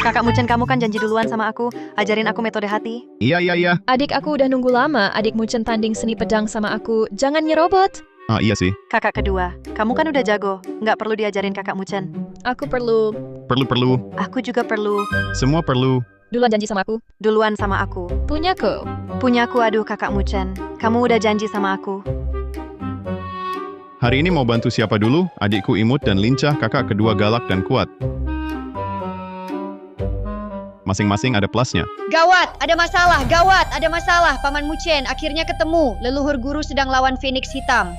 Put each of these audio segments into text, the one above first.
Kakak Muchen, kamu kan janji duluan sama aku. Ajarin aku metode hati. Iya. Adik aku udah nunggu lama, adik Muchen tanding seni pedang sama aku. Jangan nyerobot. Ah, iya sih. Kakak kedua, kamu kan udah jago. Nggak perlu diajarin kakak Muchen. Aku perlu. Perlu. Aku juga perlu. Semua perlu. Duluan janji sama aku. Duluan sama aku. Punyaku. Punyaku, aduh kakak Muchen. Kamu udah janji sama aku. Hari ini mau bantu siapa dulu? Adikku imut dan lincah, kakak kedua galak dan kuat. Masing-masing ada plusnya. Gawat, ada masalah. Paman Muchen akhirnya ketemu. Leluhur guru sedang lawan Phoenix Hitam.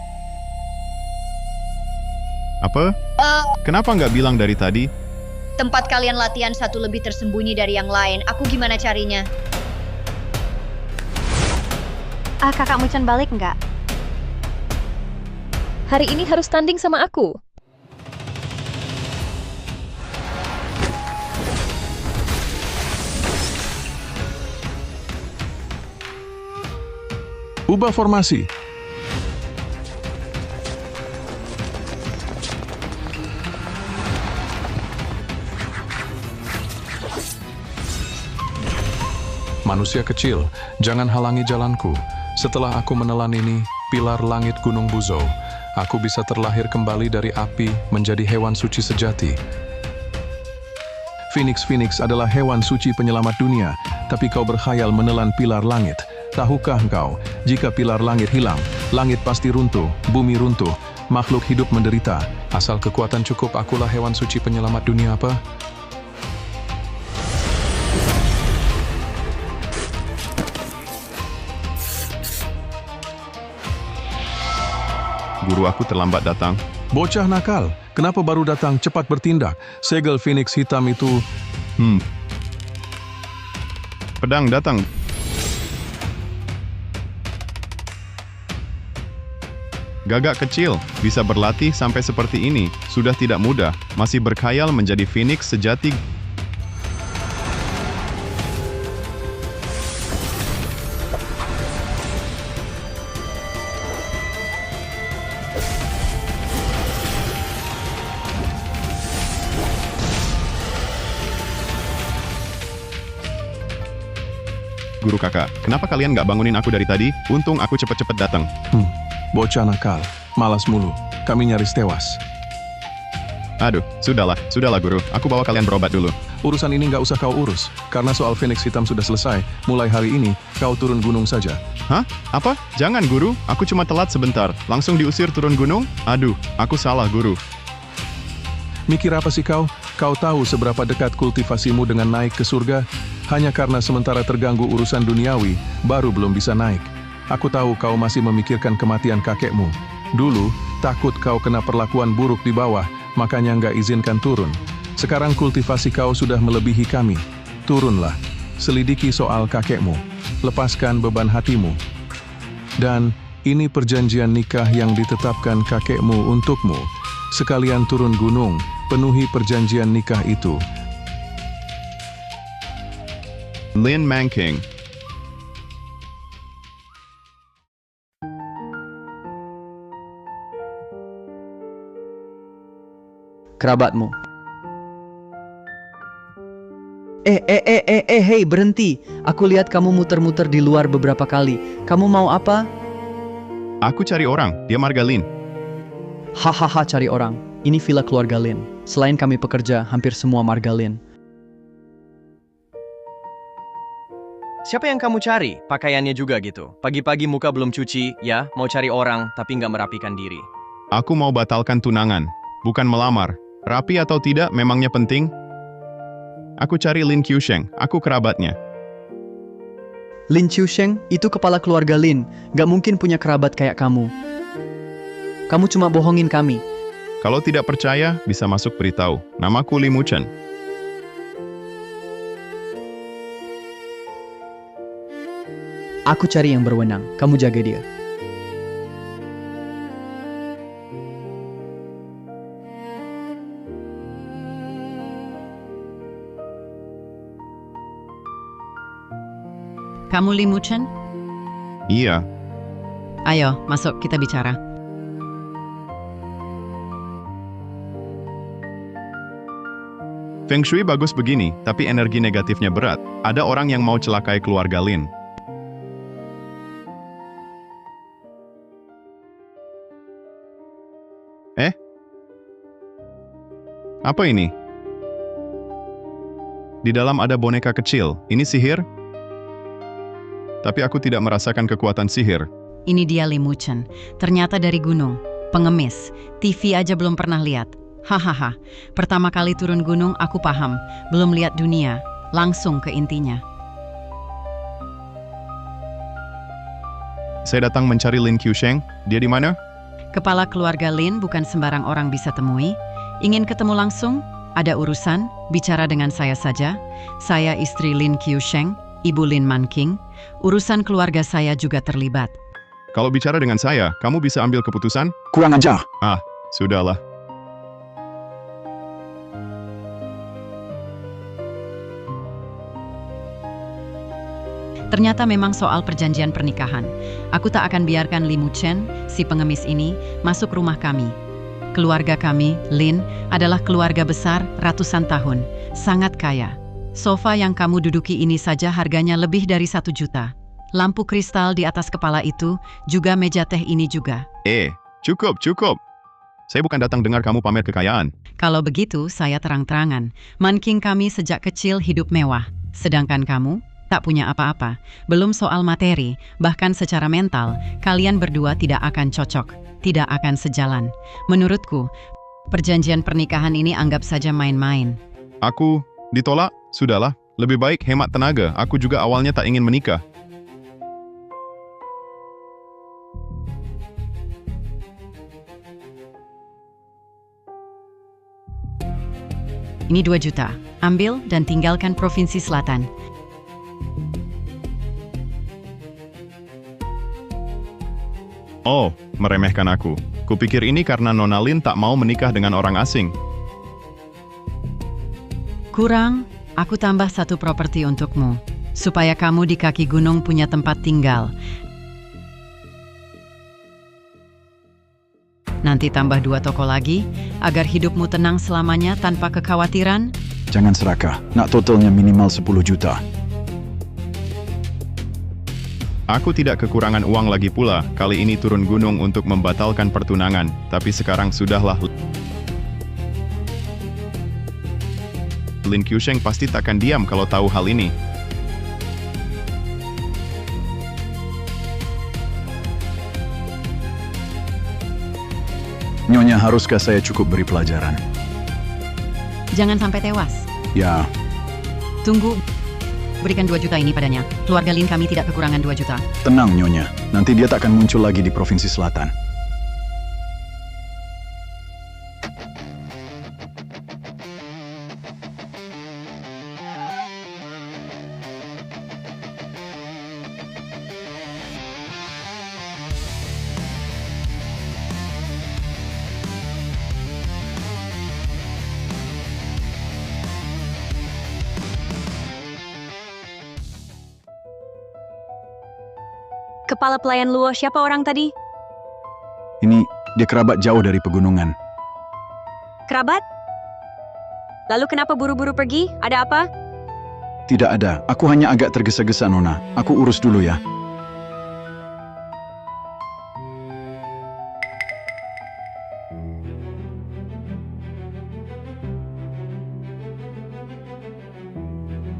Apa? Kenapa nggak bilang dari tadi? Tempat kalian latihan satu lebih tersembunyi dari yang lain. Aku gimana carinya? Kakak Muchen balik nggak? Hari ini harus tanding sama aku. Ubah formasi. Manusia kecil, jangan halangi jalanku. Setelah aku menelan ini, pilar langit Gunung Buzou, aku bisa terlahir kembali dari api menjadi hewan suci sejati. Phoenix adalah hewan suci penyelamat dunia, tapi kau berkhayal menelan pilar langit. Tahukah engkau, jika pilar langit hilang, langit pasti runtuh, bumi runtuh, makhluk hidup menderita. Asal kekuatan cukup, akulah hewan suci penyelamat dunia apa? Guru aku terlambat datang. Bocah nakal, kenapa baru datang? Cepat bertindak. Segel Phoenix hitam itu... Pedang datang. Gagak kecil, bisa berlatih sampai seperti ini, sudah tidak mudah, masih berkhayal menjadi Phoenix sejati. Guru kakak, kenapa kalian nggak bangunin aku dari tadi? Untung aku cepet-cepet datang. Bocah nakal, malas mulu. Kami nyaris tewas. Aduh, sudahlah guru, aku bawa kalian berobat dulu. Urusan ini nggak usah kau urus, karena soal Phoenix hitam sudah selesai. Mulai hari ini, kau turun gunung saja. Hah? Apa? Jangan guru, aku cuma telat sebentar. Langsung diusir turun gunung? Aduh, aku salah guru. Mikir apa sih kau? Kau tahu seberapa dekat kultivasimu dengan naik ke surga? Hanya karena sementara terganggu urusan duniawi, baru belum bisa naik. Aku tahu kau masih memikirkan kematian kakekmu. Dulu, takut kau kena perlakuan buruk di bawah, makanya nggak izinkan turun. Sekarang kultivasi kau sudah melebihi kami. Turunlah, selidiki soal kakekmu. Lepaskan beban hatimu. Dan ini perjanjian nikah yang ditetapkan kakekmu untukmu. Sekalian turun gunung, penuhi perjanjian nikah itu. Lin Manking. Kerabatmu. Hei, berhenti. Aku lihat kamu muter-muter di luar beberapa kali. Kamu mau apa? Aku cari orang, dia Margalin. Hahaha, cari orang. Ini villa keluarga Lin. Selain kami pekerja, hampir semua Margalin. Siapa yang kamu cari? Pakaiannya juga gitu. Pagi-pagi muka belum cuci, ya, mau cari orang, tapi nggak merapikan diri. Aku mau batalkan tunangan, bukan melamar. Rapi atau tidak memangnya penting? Aku cari Lin Qiusheng, aku kerabatnya. Lin Qiusheng, itu kepala keluarga Lin. Gak mungkin punya kerabat kayak kamu. Kamu cuma bohongin kami. Kalau tidak percaya, bisa masuk beritahu. Namaku Li Muchen. Aku cari yang berwenang. Kamu jaga dia. Kamu Li Muchen? Iya, Ayo, masuk kita bicara. Feng Shui bagus begini, tapi energi negatifnya berat. Ada orang yang mau celakai keluarga Lin. Apa ini? Di dalam ada boneka kecil. Ini sihir? Tapi aku tidak merasakan kekuatan sihir. Ini dia Li Muchen. Ternyata dari gunung. Pengemis. TV aja belum pernah lihat. Hahaha. Pertama kali turun gunung aku paham. Belum lihat dunia. Langsung ke intinya. Saya datang mencari Lin Qiusheng. Dia di mana? Kepala keluarga Lin bukan sembarang orang bisa temui. Ingin ketemu langsung? Ada urusan? Bicara dengan saya saja. Saya istri Lin Qiusheng, ibu Lin Manqing. Urusan keluarga saya juga terlibat. Kalau bicara dengan saya, kamu bisa ambil keputusan? Kurang ajar. Sudahlah. Ternyata memang soal perjanjian pernikahan. Aku tak akan biarkan Li Muchen, si pengemis ini, masuk rumah kami. Keluarga kami, Lin, adalah keluarga besar ratusan tahun, sangat kaya. Sofa yang kamu duduki ini saja harganya lebih dari 1 juta. Lampu kristal di atas kepala itu, juga meja teh ini juga. Cukup. Saya bukan datang dengar kamu pamer kekayaan. Kalau begitu, saya terang-terangan. Manqing kami sejak kecil hidup mewah. Sedangkan kamu, tak punya apa-apa. Belum soal materi, bahkan secara mental, kalian berdua tidak akan cocok. Tidak akan sejalan. Menurutku, perjanjian pernikahan ini anggap saja main-main. Aku ditolak? Sudahlah. Lebih baik hemat tenaga. Aku juga awalnya tak ingin menikah. Ini 2 juta. Ambil dan tinggalkan Provinsi Selatan. Oh, meremehkan aku. Kupikir ini karena Nona Lin tak mau menikah dengan orang asing. Kurang, aku tambah 1 properti untukmu. Supaya kamu di kaki gunung punya tempat tinggal. Nanti tambah 2 toko lagi, agar hidupmu tenang selamanya tanpa kekhawatiran. Jangan serakah. Nak totalnya minimal 10 juta. Aku tidak kekurangan uang lagi pula. Kali ini turun gunung untuk membatalkan pertunangan. Tapi sekarang sudahlah. Lin Qiusheng pasti takkan diam kalau tahu hal ini. Nyonya, haruskah saya cukup beri pelajaran? Jangan sampai tewas. Ya, Tunggu. Berikan 2 juta ini padanya. Keluarga Lin kami tidak kekurangan 2 juta. tenang Nyonya. Nanti dia tak akan muncul lagi di Provinsi Selatan. Kepala pelayan Luo, siapa orang tadi? Ini, dia kerabat jauh dari pegunungan. Kerabat? Lalu kenapa buru-buru pergi? Ada apa? Tidak ada. Aku hanya agak tergesa-gesa, Nona. Aku urus dulu ya.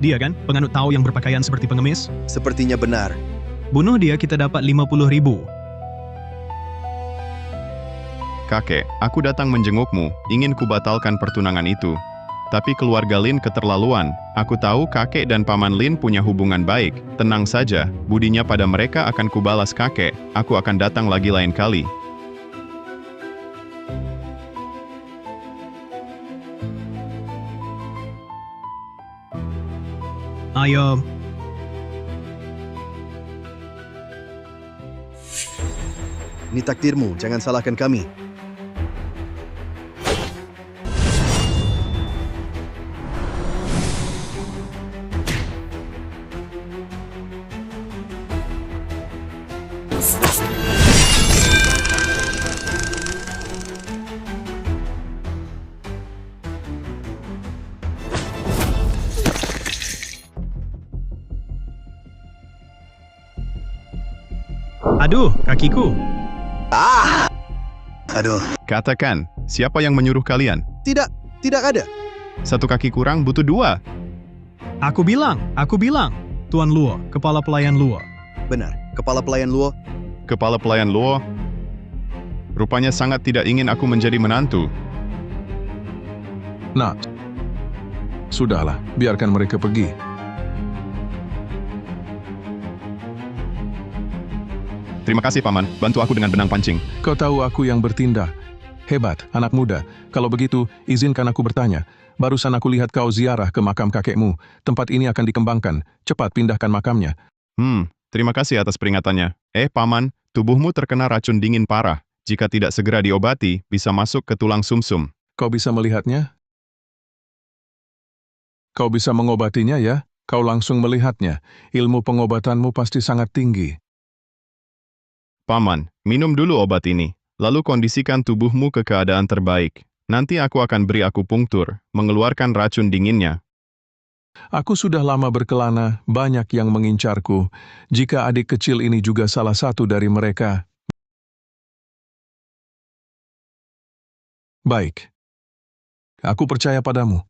Dia kan, penganut Tao yang berpakaian seperti pengemis? Sepertinya benar. Bunuh dia kita dapat 50.000. Kakek, aku datang menjengukmu, ingin kubatalkan pertunangan itu. Tapi keluarga Lin keterlaluan. Aku tahu kakek dan paman Lin punya hubungan baik. Tenang saja, budinya pada mereka akan kubalas kakek. Aku akan datang lagi lain kali. Ayo. Ini takdirmu, jangan salahkan kami. Aduh, kakiku. Aduh. Katakan, siapa yang menyuruh kalian? Tidak ada. Satu kaki kurang butuh dua. Aku bilang. Tuan Luo, kepala pelayan Luo. Benar, kepala pelayan Luo. Kepala pelayan Luo. Rupanya sangat tidak ingin aku menjadi menantu. Nah, sudahlah, biarkan mereka pergi. Terima kasih, Paman. Bantu aku dengan benang pancing. Kau tahu aku yang bertindak. Hebat, anak muda. Kalau begitu, izinkan aku bertanya. Barusan aku lihat kau ziarah ke makam kakekmu. Tempat ini akan dikembangkan. Cepat pindahkan makamnya. Terima kasih atas peringatannya. Paman, tubuhmu terkena racun dingin parah. Jika tidak segera diobati, bisa masuk ke tulang sumsum. Kau bisa melihatnya? Kau bisa mengobatinya ya? Kau langsung melihatnya. Ilmu pengobatanmu pasti sangat tinggi. Paman, minum dulu obat ini. Lalu kondisikan tubuhmu ke keadaan terbaik. Nanti aku akan beri akupunktur, mengeluarkan racun dinginnya. Aku sudah lama berkelana, banyak yang mengincarku. Jika adik kecil ini juga salah satu dari mereka. Baik. Aku percaya padamu.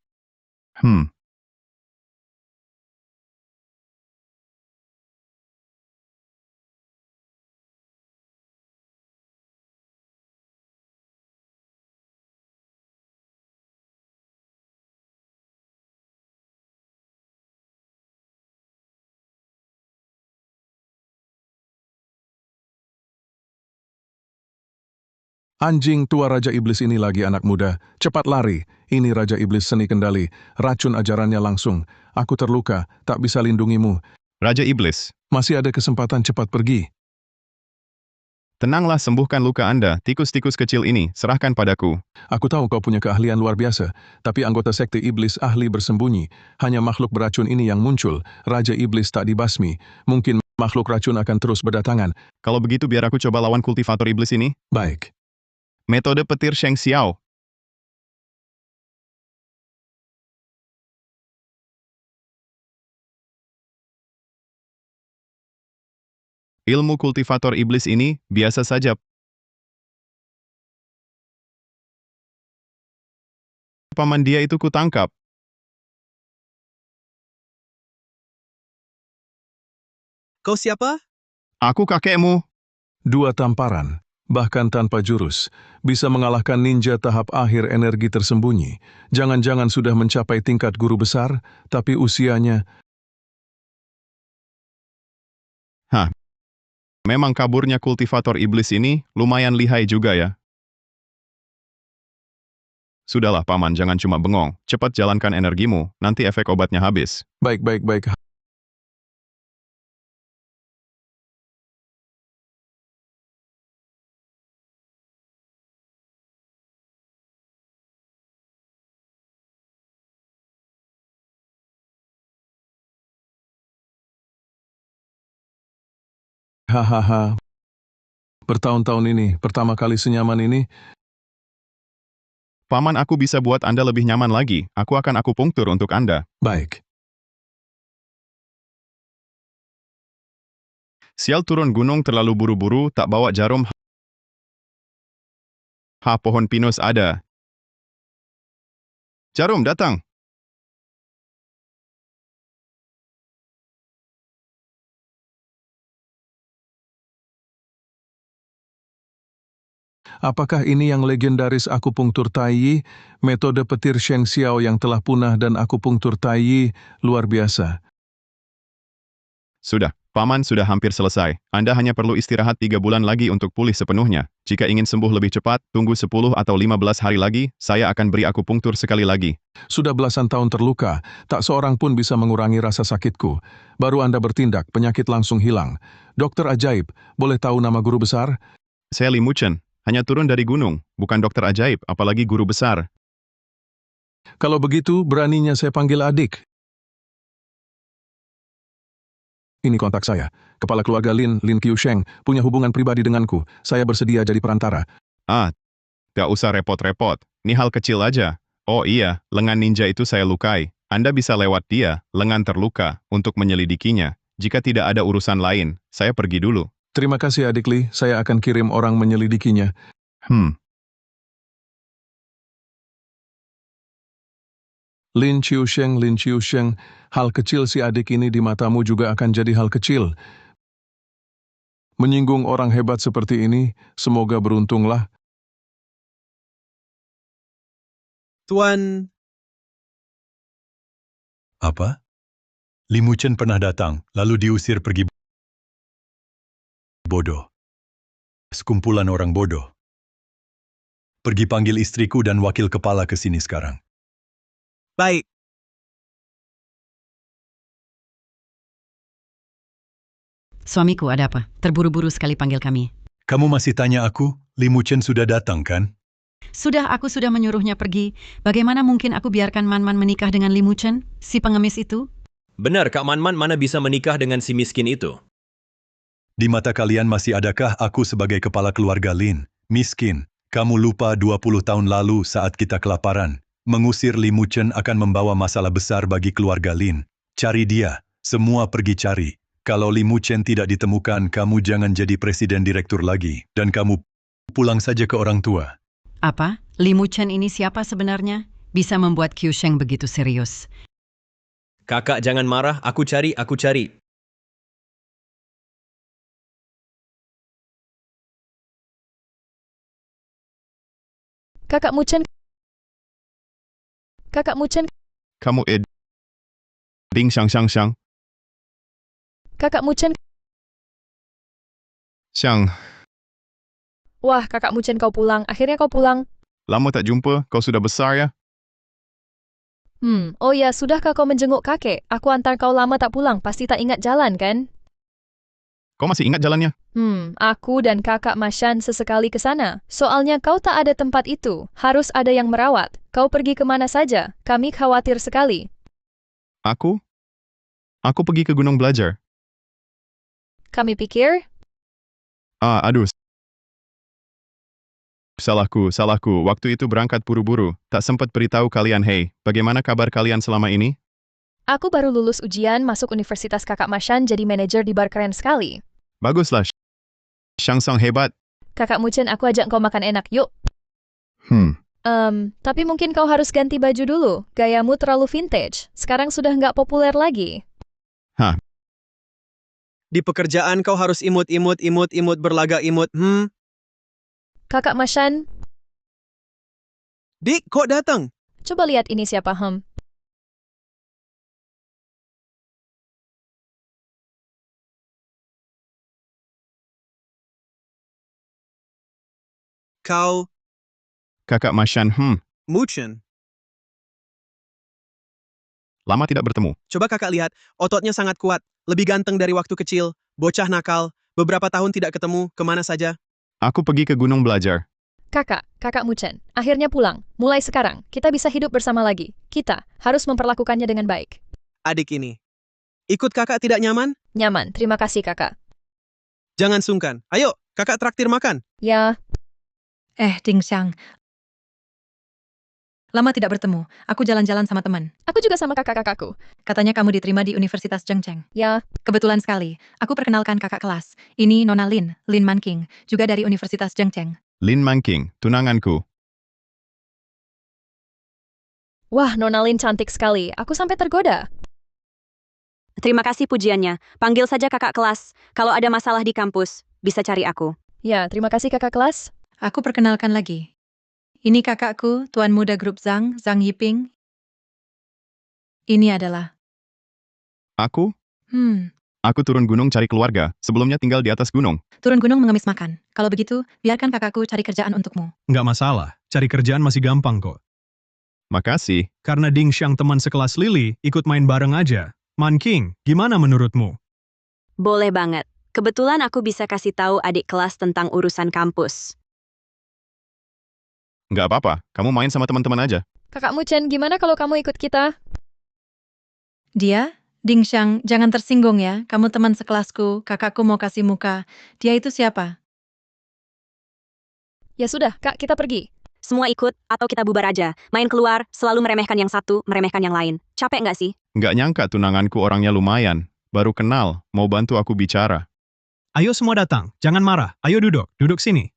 Anjing tua Raja Iblis ini lagi anak muda. Cepat lari. Ini Raja Iblis seni kendali. Racun ajarannya langsung. Aku terluka, tak bisa lindungimu. Raja Iblis. Masih ada kesempatan, cepat pergi. Tenanglah, sembuhkan luka Anda. Tikus-tikus kecil ini, serahkan padaku. Aku tahu kau punya keahlian luar biasa, tapi anggota sekte iblis ahli bersembunyi. Hanya makhluk beracun ini yang muncul. Raja Iblis tak dibasmi. Mungkin makhluk racun akan terus berdatangan. Kalau begitu biar aku coba lawan kultivator iblis ini. Baik. Metode petir Sheng Xiao. Ilmu kultivator iblis ini biasa saja. Paman, dia itu kutangkap. Kau siapa? Aku kakekmu. 2 tamparan, bahkan tanpa jurus, bisa mengalahkan ninja tahap akhir energi tersembunyi. Jangan-jangan sudah mencapai tingkat guru besar, tapi usianya... Memang kaburnya kultivator iblis ini lumayan lihai juga ya. Sudahlah, Paman, jangan cuma bengong. Cepat jalankan energimu, nanti efek obatnya habis. Baik. Hahaha. Bertahun-tahun ini, pertama kali senyaman ini. Paman, aku bisa buat Anda lebih nyaman lagi. Aku akan akupunktur untuk Anda. Baik. Sial, turun gunung terlalu buru-buru, tak bawa jarum. Pohon pinus ada. Jarum, datang. Apakah ini yang legendaris akupunktur Taiyi? Metode petir Sheng Xiao yang telah punah dan akupunktur Taiyi luar biasa. Sudah, Paman sudah hampir selesai. Anda hanya perlu istirahat 3 bulan lagi untuk pulih sepenuhnya. Jika ingin sembuh lebih cepat, tunggu 10 atau 15 hari lagi, saya akan beri akupunktur sekali lagi. Sudah belasan tahun terluka, tak seorang pun bisa mengurangi rasa sakitku. Baru Anda bertindak, penyakit langsung hilang. Dokter ajaib, boleh tahu nama guru besar? Saya Li Muchen. Hanya turun dari gunung, bukan dokter ajaib, apalagi guru besar. Kalau begitu, beraninya saya panggil adik. Ini kontak saya. Kepala keluarga Lin Qiusheng, punya hubungan pribadi denganku. Saya bersedia jadi perantara. Gak usah repot-repot. Ini hal kecil aja. Oh iya, lengan ninja itu saya lukai. Anda bisa lewat dia, lengan terluka, untuk menyelidikinya. Jika tidak ada urusan lain, saya pergi dulu. Terima kasih adik Li, saya akan kirim orang menyelidikinya. Lin Qiusheng, hal kecil si adik ini di matamu juga akan jadi hal kecil. Menyinggung orang hebat seperti ini, semoga beruntunglah. Tuan... Apa? Li Muchen pernah datang, lalu diusir pergi bodoh. Sekumpulan orang bodoh. Pergi panggil istriku dan wakil kepala ke sini sekarang. Baik. Suamiku, ada apa? Terburu-buru sekali panggil kami. Kamu masih tanya aku? Li Muchen sudah datang, kan? Aku sudah menyuruhnya pergi. Bagaimana mungkin aku biarkan Man-Man menikah dengan Li Muchen, si pengemis itu? Benar, Kak Man-Man mana bisa menikah dengan si miskin itu? Di mata kalian masih adakah aku sebagai kepala keluarga Lin? Miskin. Kamu lupa 20 tahun lalu saat kita kelaparan. Mengusir Li Muchen akan membawa masalah besar bagi keluarga Lin. Cari dia. Semua pergi cari. Kalau Li Muchen tidak ditemukan, kamu jangan jadi presiden direktur lagi. Dan kamu pulang saja ke orang tua. Apa? Li Muchen ini siapa sebenarnya? Bisa membuat Qiusheng begitu serius. Kakak jangan marah, aku cari. Kakak Muchen. Kamu Ding Xiang. Kakak Muchen. Xiang, Wah, Kakak Muchen kau pulang. Akhirnya kau pulang. lama tak jumpa, kau sudah besar ya? Oh ya, sudahkah kau menjenguk kakek? Aku antar kau lama tak pulang, pasti tak ingat jalan, kan? Kau masih ingat jalannya? Aku dan kakak Mashan sesekali ke sana. Soalnya kau tak ada tempat itu. Harus ada yang merawat. Kau pergi kemana saja? Kami khawatir sekali. Aku pergi ke gunung belajar. Kami pikir, Aduh. Salahku. Waktu itu berangkat buru-buru. Tak sempat beritahu kalian, hey, bagaimana kabar kalian selama ini? aku baru lulus ujian masuk Universitas Kakak Mashan jadi manajer di bar keren sekali. Baguslah. Xiang hebat. Kakak Muchen, aku ajak kau makan enak, yuk. Tapi mungkin kau harus ganti baju dulu. Gayamu terlalu vintage. Sekarang sudah nggak populer lagi. Di pekerjaan kau harus imut, berlaga imut. Kakak Mashan, Dik, kok datang? coba lihat ini siapa, Kau, Kakak Mashan, Muchen. lama tidak bertemu. Coba kakak lihat, ototnya sangat kuat. Lebih ganteng dari waktu kecil. Bocah nakal. Beberapa tahun tidak ketemu, kemana saja? Aku pergi ke gunung belajar. Kakak Muchen, akhirnya pulang. Mulai sekarang, kita bisa hidup bersama lagi. Kita harus memperlakukannya dengan baik. Adik ini. Ikut kakak tidak nyaman? Nyaman, terima kasih kakak. Jangan sungkan. Ayo, kakak traktir makan. Ya, Ding Xiang. Lama tidak bertemu. Aku jalan-jalan sama teman. aku juga sama kakak-kakakku. Katanya kamu diterima di Universitas Zhengzheng. Ya, Kebetulan sekali. Aku perkenalkan kakak kelas. Ini Nona Lin Manqing, juga dari Universitas Zhengzheng. Lin Manqing, tunanganku. wah Nona Lin cantik sekali. Aku sampai tergoda. Terima kasih pujiannya. Panggil saja kakak kelas. Kalau ada masalah di kampus, bisa cari aku. Ya, terima kasih kakak kelas. Aku perkenalkan lagi. Ini kakakku, Tuan Muda Grup Zhang Yiping. Ini adalah... Aku? Aku turun gunung cari keluarga, sebelumnya tinggal di atas gunung. Turun gunung mengemis makan. Kalau begitu, biarkan kakakku cari kerjaan untukmu. Nggak masalah. Cari kerjaan masih gampang kok. Makasih. Karena Ding Xiang teman sekelas Lily, ikut main bareng aja. Manqing, gimana menurutmu? Boleh banget. Kebetulan aku bisa kasih tahu adik kelas tentang urusan kampus. Nggak apa-apa, kamu main sama teman-teman aja. Kakak Muchen, gimana kalau kamu ikut kita? Dia? Ding Xiang, jangan tersinggung ya. Kamu teman sekelasku, kakakku mau kasih muka. Dia itu siapa? Ya sudah, Kak, kita pergi. Semua ikut, atau kita bubar aja. Main keluar, selalu meremehkan yang satu, meremehkan yang lain. Capek nggak sih? Nggak nyangka tunanganku orangnya lumayan. Baru kenal, mau bantu aku bicara. Ayo semua datang, jangan marah. Ayo duduk, duduk sini.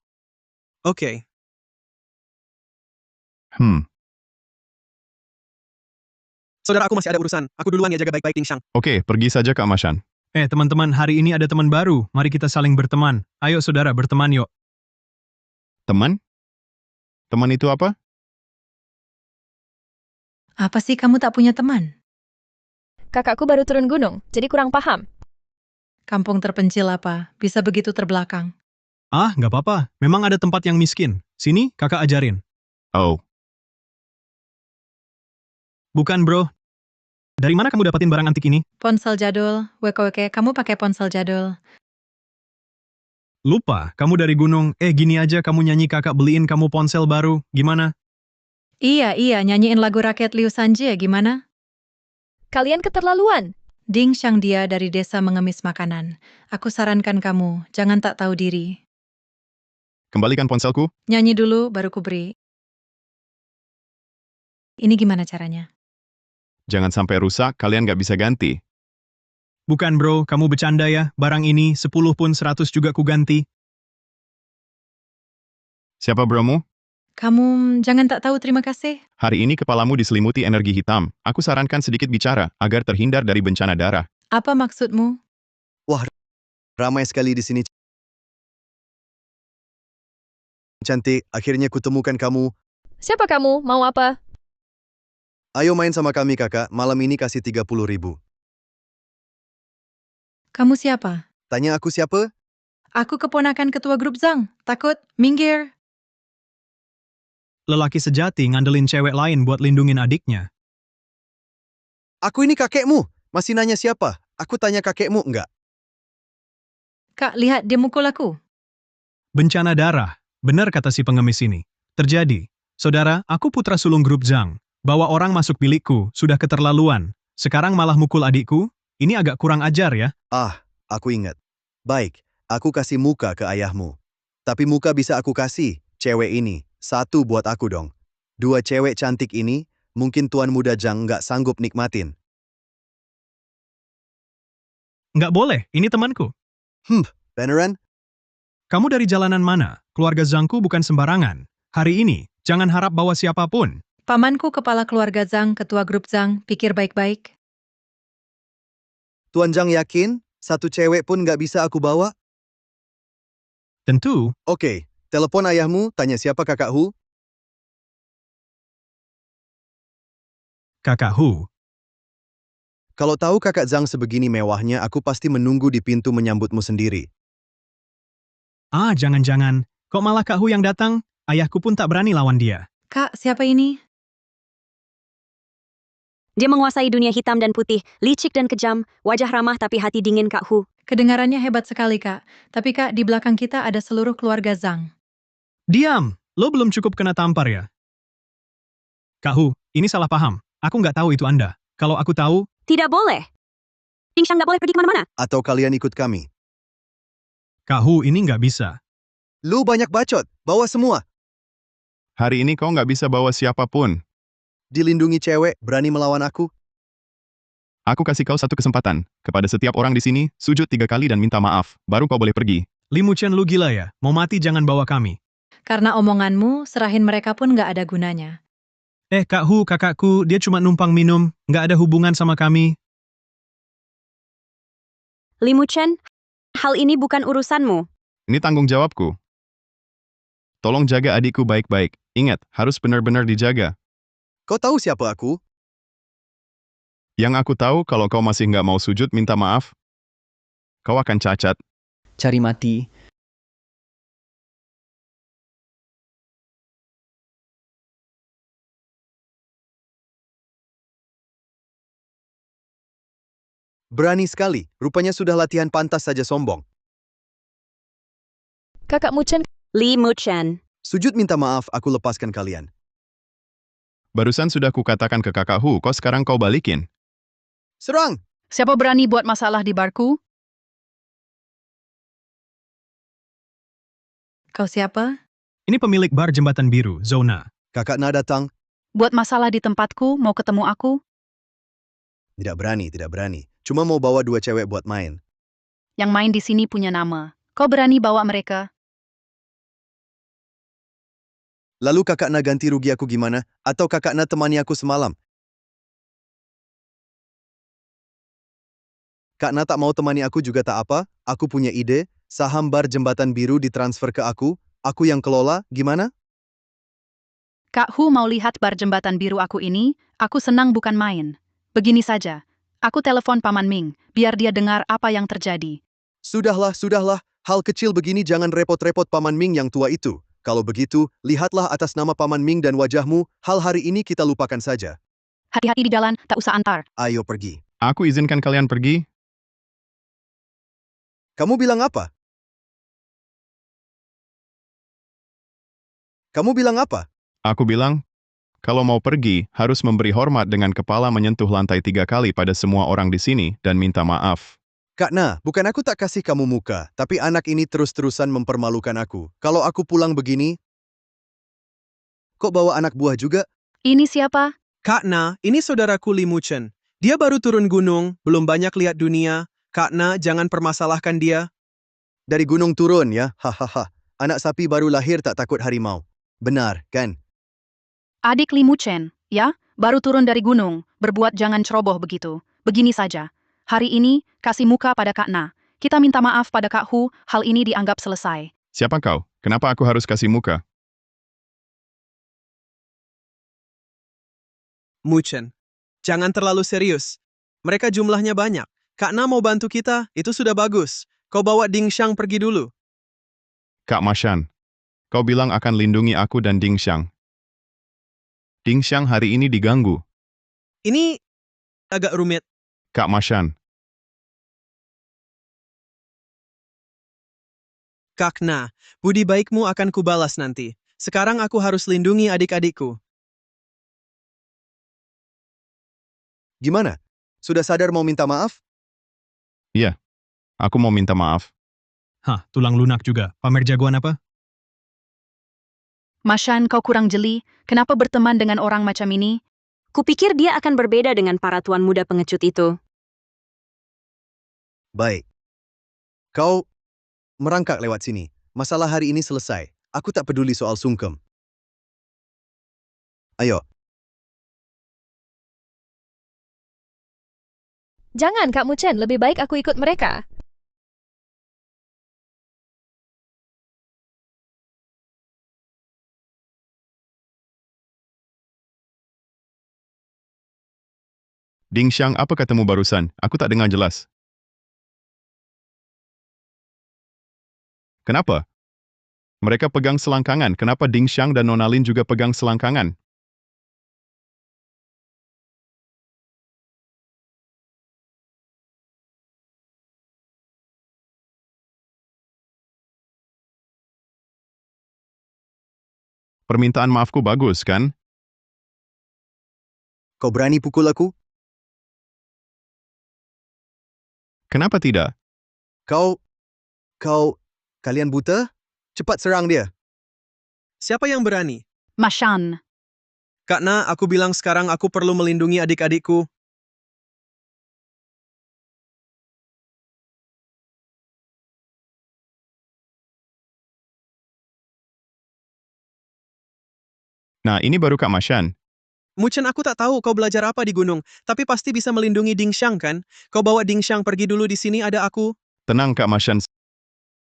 Oke. Saudara, aku masih ada urusan. Aku duluan ya, jaga baik-baik Dingshang. Oke, pergi saja Kak Mashan. Teman-teman, hari ini ada teman baru. Mari kita saling berteman. Ayo saudara, berteman yuk. Teman? Teman itu apa? Apa sih kamu tak punya teman? Kakakku baru turun gunung, jadi kurang paham. Kampung terpencil apa? Bisa begitu terbelakang. Ah, nggak apa-apa. Memang ada tempat yang miskin. Sini, kakak ajarin. Oh, Bukan bro. Dari mana kamu dapatin barang antik ini? Ponsel jadul. Weke, kamu pakai ponsel jadul. Lupa, kamu dari gunung. Gini aja kamu nyanyi kakak beliin kamu ponsel baru. Gimana? Iya, nyanyiin lagu rakyat Liu Sanjie, gimana? Kalian keterlaluan. Dingshang dia dari desa mengemis makanan. Aku sarankan kamu, jangan tak tahu diri. kembalikan ponselku. Nyanyi dulu, baru ku beri. Ini gimana caranya? Jangan sampai rusak, kalian nggak bisa ganti. Bukan bro, kamu bercanda ya. Barang ini 10 pun 100 juga ku ganti. Siapa bromu? Kamu jangan tak tahu terima kasih. Hari ini kepalamu diselimuti energi hitam. Aku sarankan sedikit bicara, agar terhindar dari bencana darah. Apa maksudmu? Wah, ramai sekali di sini. Cantik, akhirnya kutemukan kamu. Siapa kamu? Mau apa? Ayo main sama kami kakak, malam ini kasih 30.000. Kamu siapa? Tanya aku siapa? Aku keponakan ketua grup Zhang. Takut? Minggir. Lelaki sejati ngandelin cewek lain buat lindungin adiknya. Aku ini kakekmu. Masih nanya siapa? Aku tanya kakekmu enggak? Kak, lihat dia mukul aku. Bencana darah. Benar kata si pengemis ini. Terjadi. Saudara, aku putra sulung grup Zhang. Bawa orang masuk bilikku, sudah keterlaluan. Sekarang malah mukul adikku? Ini agak kurang ajar ya. Ah, aku ingat. Baik, aku kasih muka ke ayahmu. Tapi muka bisa aku kasih, cewek ini. 1 buat aku dong. 2 cewek cantik ini, mungkin Tuan Muda Zhang nggak sanggup nikmatin. Nggak boleh, ini temanku. Beneran? Kamu dari jalanan mana? Keluarga Zhangku bukan sembarangan. Hari ini, jangan harap bawa siapapun. Pamanku kepala keluarga Zhang, ketua grup Zhang, pikir baik-baik. Tuan Zhang yakin? 1 cewek pun nggak bisa aku bawa? Tentu. Oke, telepon ayahmu, tanya siapa kakak Hu? Kakak Hu. Kalau tahu kakak Zhang sebegini mewahnya, aku pasti menunggu di pintu menyambutmu sendiri. Ah, jangan-jangan. Kok malah Kak Hu yang datang? Ayahku pun tak berani lawan dia. Kak, siapa ini? Dia menguasai dunia hitam dan putih, licik dan kejam, wajah ramah tapi hati dingin Kak Hu. Kedengarannya hebat sekali, Kak. Tapi Kak, di belakang kita ada seluruh keluarga Zhang. Diam! Lo belum cukup kena tampar ya? Kak Hu, ini salah paham. Aku nggak tahu itu Anda. Kalau aku tahu... Tidak boleh. Dingshang nggak boleh pergi kemana-mana. Atau kalian ikut kami? Kak Hu, ini nggak bisa. Lu banyak bacot, bawa semua. Hari ini kau nggak bisa bawa siapapun. Dilindungi cewek, berani melawan aku? Aku kasih kau 1 kesempatan. Kepada setiap orang di sini, sujud 3 kali dan minta maaf. Baru kau boleh pergi. Li Muchen, lu gila ya? Mau mati jangan bawa kami. Karena omonganmu, serahin mereka pun nggak ada gunanya. Kak Hu, kakakku, dia cuma numpang minum. Nggak ada hubungan sama kami. Li Muchen, hal ini bukan urusanmu. Ini tanggung jawabku. Tolong jaga adikku baik-baik. Ingat, harus benar-benar dijaga. Kau tahu siapa aku? Yang aku tahu kalau kau masih nggak mau sujud minta maaf, kau akan cacat. Cari mati. Berani sekali, rupanya sudah latihan pantas saja sombong. Kakak Muchen. Li Muchen. Sujud minta maaf, aku lepaskan kalian. Barusan sudah kukatakan ke kakak Hu, kok sekarang kau balikin. Serang! Siapa berani buat masalah di barku? Kau siapa? Ini pemilik bar Jembatan Biru, Zona. Kakak Na datang. Buat masalah di tempatku, mau ketemu aku? Tidak berani, tidak berani. Cuma mau bawa 2 cewek buat main. yang main di sini punya nama. Kau berani bawa mereka? Lalu kakakna ganti rugi aku gimana? Atau kakakna temani aku semalam? Kakna tak mau temani aku juga tak apa, aku punya ide, saham bar Jembatan Biru ditransfer ke aku yang kelola, gimana? Kak Hu mau lihat bar Jembatan Biru aku ini, aku senang bukan main. Begini saja, aku telepon Paman Ming, biar dia dengar apa yang terjadi. Sudahlah, hal kecil begini jangan repot-repot Paman Ming yang tua itu. Kalau begitu, lihatlah atas nama Paman Ming dan wajahmu, hal hari ini kita lupakan saja. Hati-hati di jalan, tak usah antar. Ayo pergi. Aku izinkan kalian pergi. Kamu bilang apa? Kamu bilang apa? Aku bilang, kalau mau pergi, harus memberi hormat dengan kepala menyentuh lantai 3 kali pada semua orang di sini dan minta maaf. Kakna, bukan aku tak kasih kamu muka, tapi anak ini terus-terusan mempermalukan aku. Kalau aku pulang begini, kok bawa anak buah juga? Ini siapa? Kakna, ini saudaraku Li Muchen. Dia baru turun gunung, belum banyak lihat dunia. Kakna, jangan permasalahkan dia. Dari gunung turun ya, hahaha. Anak sapi baru lahir tak takut harimau. Benar, kan? Adik Li Muchen, ya, baru turun dari gunung, berbuat jangan ceroboh begitu. Begini saja, hari ini, kasih muka pada Kakna. Kita minta maaf pada Kak Hu, hal ini dianggap selesai. Siapa kau? Kenapa aku harus kasih muka? Muchen, jangan terlalu serius. Mereka jumlahnya banyak. Kakna mau bantu kita, itu sudah bagus. Kau bawa Ding Xiang pergi dulu. Kak Mashan, kau bilang akan lindungi aku dan Ding Xiang. Ding Xiang hari ini diganggu. Ini agak rumit. Kak Mashan, Kakna, budi baikmu akan kubalas nanti. Sekarang aku harus lindungi adik-adikku. Gimana? Sudah sadar mau minta maaf? iya, aku mau minta maaf. Hah, tulang lunak juga. Pamer jagoan apa? Mashan, kau kurang jeli, kenapa berteman dengan orang macam ini? Kupikir dia akan berbeda dengan para tuan muda pengecut itu. Baik. Kau merangkak lewat sini. Masalah hari ini selesai. Aku tak peduli soal sungkem. Ayo. Jangan, Kak Muchen, lebih baik aku ikut mereka. Ding Xiang, apa katamu barusan? Aku tak dengar jelas. Kenapa? Mereka pegang selangkangan. Kenapa Ding Xiang dan Nona Lin juga pegang selangkangan? Permintaan maafku bagus, kan? Kau berani pukul aku? Kenapa tidak? Kalian buta? Cepat serang dia. Siapa yang berani? Mashan. Kakna, aku bilang sekarang aku perlu melindungi adik-adikku. Nah, ini baru Kak Mashan. Muchen, aku tak tahu kau belajar apa di gunung, tapi pasti bisa melindungi Ding Xiang kan? Kau bawa Ding Xiang pergi dulu di sini ada aku. Tenang Kak Mashan.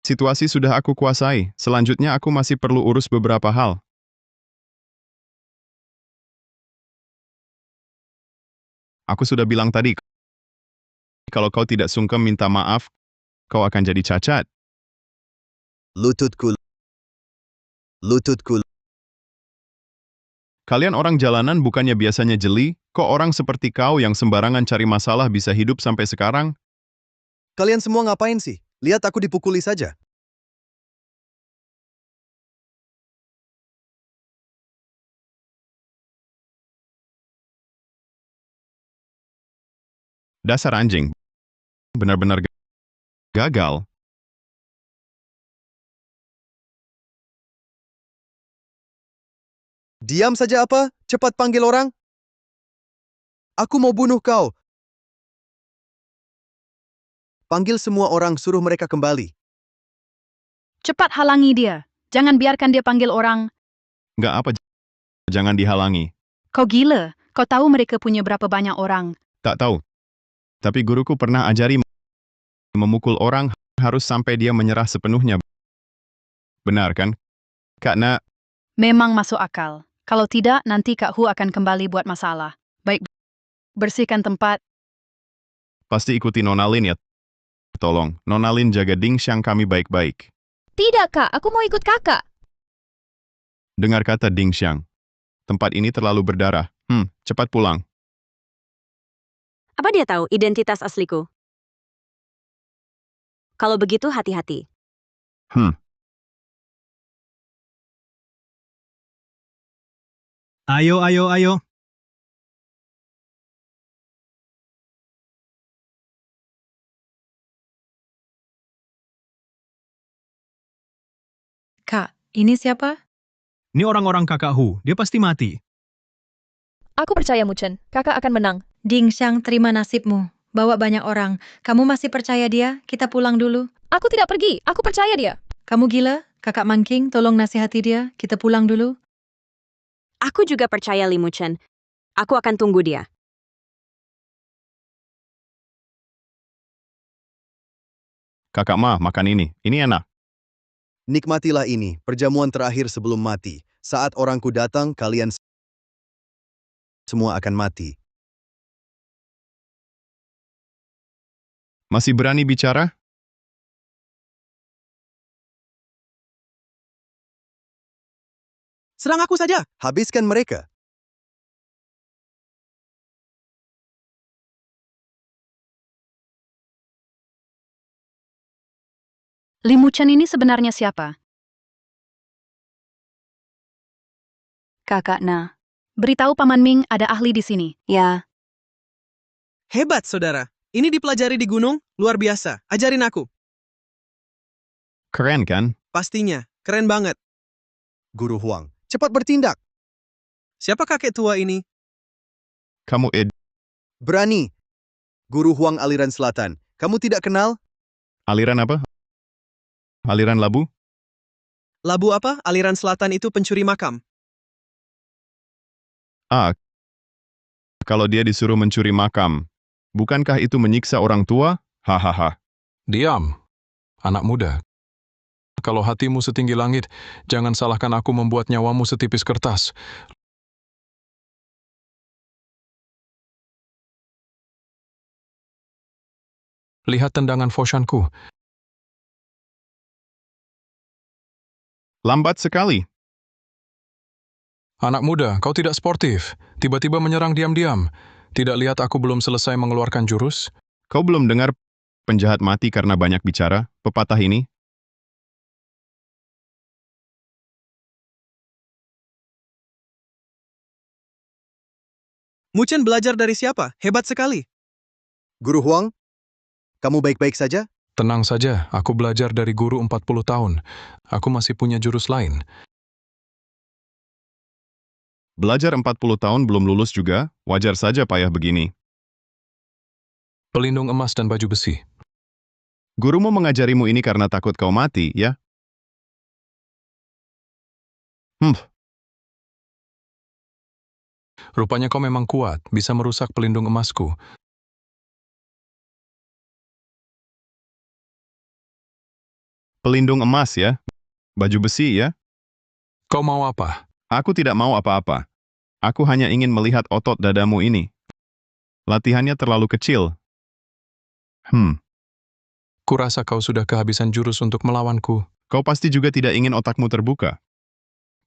Situasi sudah aku kuasai. Selanjutnya aku masih perlu urus beberapa hal. Aku sudah bilang tadi, kalau kau tidak sungkem minta maaf, kau akan jadi cacat. Lututku. Kalian orang jalanan bukannya biasanya jeli, kok orang seperti kau yang sembarangan cari masalah bisa hidup sampai sekarang? Kalian semua ngapain sih? Lihat aku dipukuli saja. Dasar anjing. Benar-benar gagal. Diam saja apa? Cepat panggil orang. Aku mau bunuh kau. Panggil semua orang, suruh mereka kembali. Cepat halangi dia. Jangan biarkan dia panggil orang. Nggak apa, jangan dihalangi. Kau gila? Kau tahu mereka punya berapa banyak orang? Tak tahu. Tapi guruku pernah ajari memukul orang harus sampai dia menyerah sepenuhnya. Benar kan? Kak Na, Memang masuk akal. Kalau tidak, nanti Kak Hu akan kembali buat masalah. Baik, bersihkan tempat. pasti ikuti Nona Lin ya. Tolong, Nona Lin jaga Dingxiang kami baik-baik. Tidak, Kak. Aku mau ikut kakak. Dengar kata Dingxiang. Tempat ini terlalu berdarah. Cepat pulang. Apa dia tahu identitas asliku? Kalau begitu hati-hati. Ayo, ayo, ayo. Kak, ini siapa? Ini orang-orang kakak Hu, dia pasti mati. Aku percaya, Muchen. Kakak akan menang. Dingxiang, terima nasibmu. Bawa banyak orang. Kamu masih percaya dia? Kita pulang dulu. Aku tidak pergi. Aku percaya dia. Kamu gila? Kakak Mangking, tolong nasihati dia. Kita pulang dulu. Aku juga percaya Li Muchen. Aku akan tunggu dia. Kakak Ma, makan ini. Ini enak. Nikmatilah ini, perjamuan terakhir sebelum mati. Saat orangku datang, kalian semua akan mati. Masih berani bicara? Serang aku saja. Habiskan mereka. Li Muchen ini sebenarnya siapa? Kakak Na. Beritahu Paman Ming ada ahli di sini. Ya. Hebat, saudara. Ini dipelajari di gunung, luar biasa. Ajarin aku. Keren kan? Pastinya, keren banget. Guru Huang, cepat bertindak. Siapa kakek tua ini? Kamu Berani. Guru Huang aliran selatan. Kamu tidak kenal? aliran apa? Aliran labu? Labu apa? Aliran selatan itu pencuri makam. Kalau dia disuruh mencuri makam, bukankah itu menyiksa orang tua? Hahaha. Diam, anak muda. Kalau hatimu setinggi langit, jangan salahkan aku membuat nyawamu setipis kertas. Lihat tendangan Foshanku. Lambat sekali. Anak muda, kau tidak sportif. Tiba-tiba menyerang diam-diam. Tidak lihat aku belum selesai mengeluarkan jurus? Kau belum dengar penjahat mati karena banyak bicara? Pepatah ini? Muchen belajar dari siapa? Hebat sekali. Guru Huang, kamu baik-baik saja? Tenang saja, aku belajar dari guru 40 tahun. Aku masih punya jurus lain. Belajar 40 tahun belum lulus juga, wajar saja payah begini. Pelindung emas dan baju besi. Gurumu mengajarimu ini karena takut kau mati, ya? Rupanya kau memang kuat, bisa merusak pelindung emasku. Pelindung emas ya? Baju besi ya? Kau mau apa? Aku tidak mau apa-apa. Aku hanya ingin melihat otot dadamu ini. Latihannya terlalu kecil. Kurasa kau sudah kehabisan jurus untuk melawanku. Kau pasti juga tidak ingin otakmu terbuka.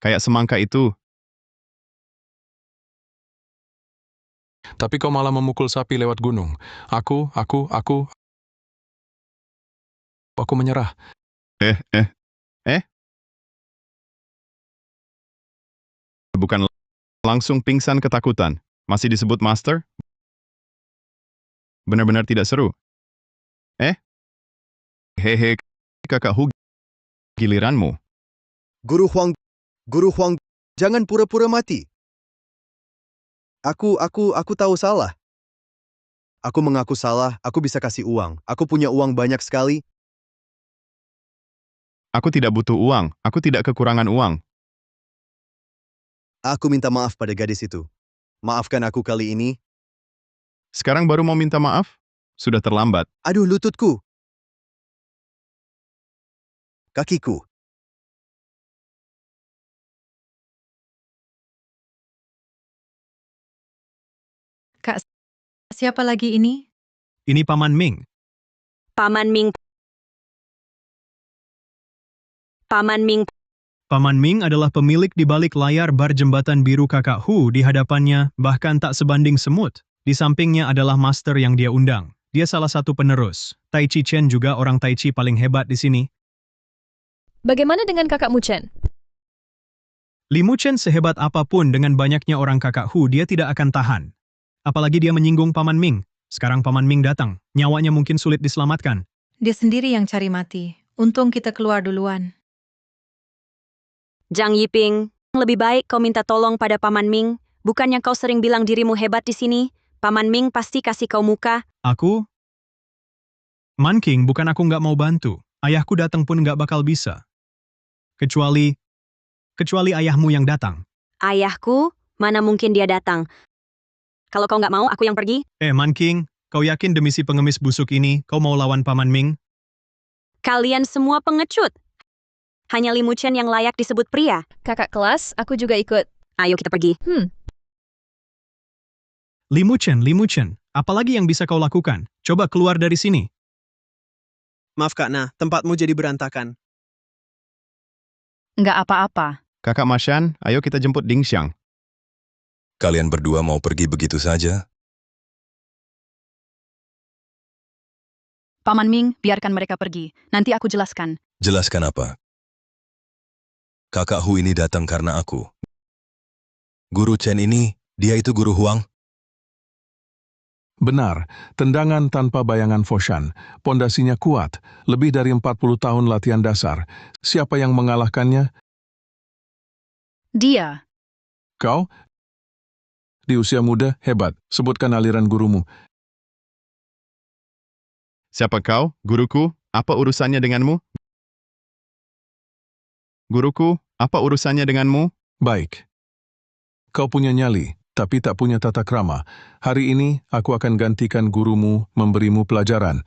Kayak semangka itu. Tapi kau malah memukul sapi lewat gunung. Aku menyerah. Bukan langsung pingsan ketakutan. Masih disebut master? Benar-benar tidak seru. Hehe, kakak Hu, giliranmu. Guru Huang, jangan pura-pura mati. Aku tahu salah. Aku mengaku salah, aku bisa kasih uang. Aku punya uang banyak sekali. Aku tidak butuh uang, aku tidak kekurangan uang. Aku minta maaf pada gadis itu. Maafkan aku kali ini. Sekarang baru mau minta maaf? Sudah terlambat. Aduh, lututku. Kakiku. Kak, siapa lagi ini? Ini Paman Ming. Paman Ming. Paman Ming. Paman Ming adalah pemilik di balik layar bar jembatan biru Kakak Hu di hadapannya, bahkan tak sebanding semut. Di sampingnya adalah master yang dia undang. Dia salah satu penerus. Tai Chi Chen juga orang Tai Chi paling hebat di sini. Bagaimana dengan kakakmu Chen? Li Muchen sehebat apapun dengan banyaknya orang Kakak Hu, dia tidak akan tahan. Apalagi dia menyinggung Paman Ming. Sekarang Paman Ming datang, nyawanya mungkin sulit diselamatkan. Dia sendiri yang cari mati. Untung kita keluar duluan. Zhang Yiping, lebih baik kau minta tolong pada Paman Ming. Bukannya kau sering bilang dirimu hebat di sini. Paman Ming pasti kasih kau muka. Aku? Man King, bukan aku nggak mau bantu. Ayahku datang pun nggak bakal bisa. Kecuali ayahmu yang datang. Ayahku? Mana mungkin dia datang? Kalau kau nggak mau, aku yang pergi. Man King, kau yakin demi si pengemis busuk ini, kau mau lawan Paman Ming? Kalian semua pengecut. Hanya Li Muchen yang layak disebut pria. Kakak kelas, aku juga ikut. Ayo kita pergi. Li Muchen, apalagi yang bisa kau lakukan? Coba keluar dari sini. Maaf Kak Na, tempatmu jadi berantakan. Nggak apa-apa. Kakak Mashan, ayo kita jemput Ding Xiang. Kalian berdua mau pergi begitu saja? Paman Ming, biarkan mereka pergi. Nanti aku jelaskan. Jelaskan apa? Kakak Hu ini datang karena aku. Guru Chen ini, dia itu Guru Huang? Benar, tendangan tanpa bayangan Foshan. Pondasinya kuat, lebih dari 40 tahun latihan dasar. Siapa yang mengalahkannya? Dia. Kau? Di usia muda, hebat. Sebutkan aliran gurumu. Siapa kau, guruku? Apa urusannya denganmu? Guruku, apa urusannya denganmu? Baik. Kau punya nyali, tapi tak punya tata krama. Hari ini, aku akan gantikan gurumu memberimu pelajaran.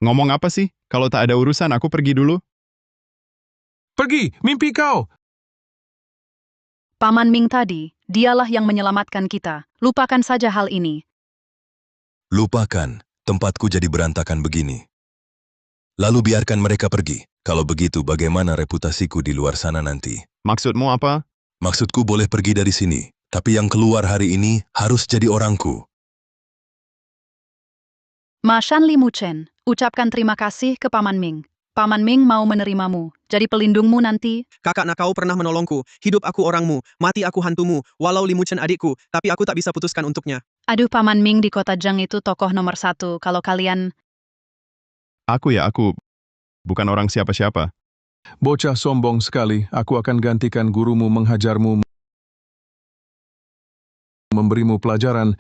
Ngomong apa sih? Kalau tak ada urusan, aku pergi dulu. Pergi, mimpi kau! Paman Ming tadi, dialah yang menyelamatkan kita. Lupakan saja hal ini. Lupakan, tempatku jadi berantakan begini. Lalu biarkan mereka pergi. Kalau begitu, bagaimana reputasiku di luar sana nanti? Maksudmu apa? Maksudku boleh pergi dari sini, tapi yang keluar hari ini harus jadi orangku. Ma Shan Li Muchen, ucapkan terima kasih ke Paman Ming. Paman Ming mau menerimamu, jadi pelindungmu nanti. Kakak Na, kau pernah menolongku. Hidup aku orangmu, mati aku hantumu. Walau Li Muchen adikku, tapi aku tak bisa putuskan untuknya. Aduh, Paman Ming di kota Zhang itu tokoh nomor 1. Kalau kalian... Aku. Bukan orang siapa-siapa. Bocah sombong sekali, aku akan gantikan gurumu menghajarmu, memberimu pelajaran.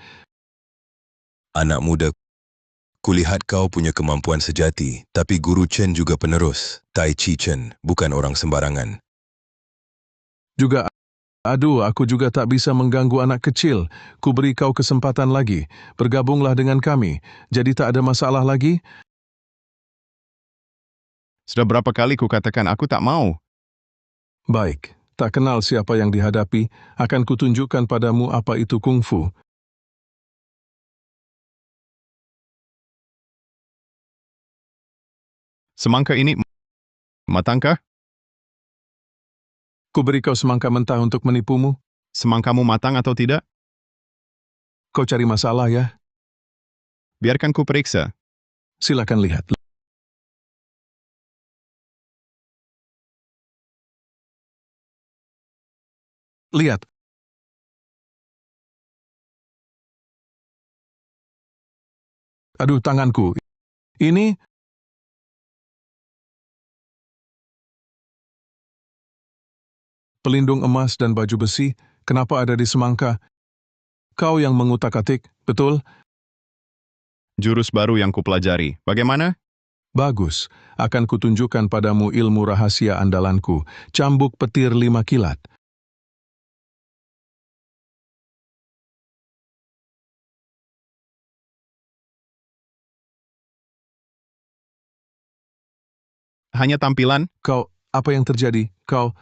Anak muda, kulihat kau punya kemampuan sejati, tapi Guru Chen juga penerus. Tai Chi Chen, bukan orang sembarangan. Juga, aku juga tak bisa mengganggu anak kecil. Ku beri kau kesempatan lagi. Bergabunglah dengan kami. Jadi tak ada masalah lagi? Sudah berapa kali ku katakan aku tak mau. Baik, tak kenal siapa yang dihadapi, akan kutunjukkan padamu apa itu kungfu. Semangka ini matangkah? Ku beri kau semangka mentah untuk menipumu. Semangkamu matang atau tidak? Kau cari masalah ya? Biarkan ku periksa. Silakan lihat. Lihat. Aduh, tanganku. Ini... pelindung emas dan baju besi, kenapa ada di semangka? kau yang mengutak-atik, betul? Jurus baru yang kupelajari. Bagaimana? Bagus. Akan kutunjukkan padamu ilmu rahasia andalanku, cambuk petir 5 kilat. Hanya tampilan? Kau, apa yang terjadi? Kau...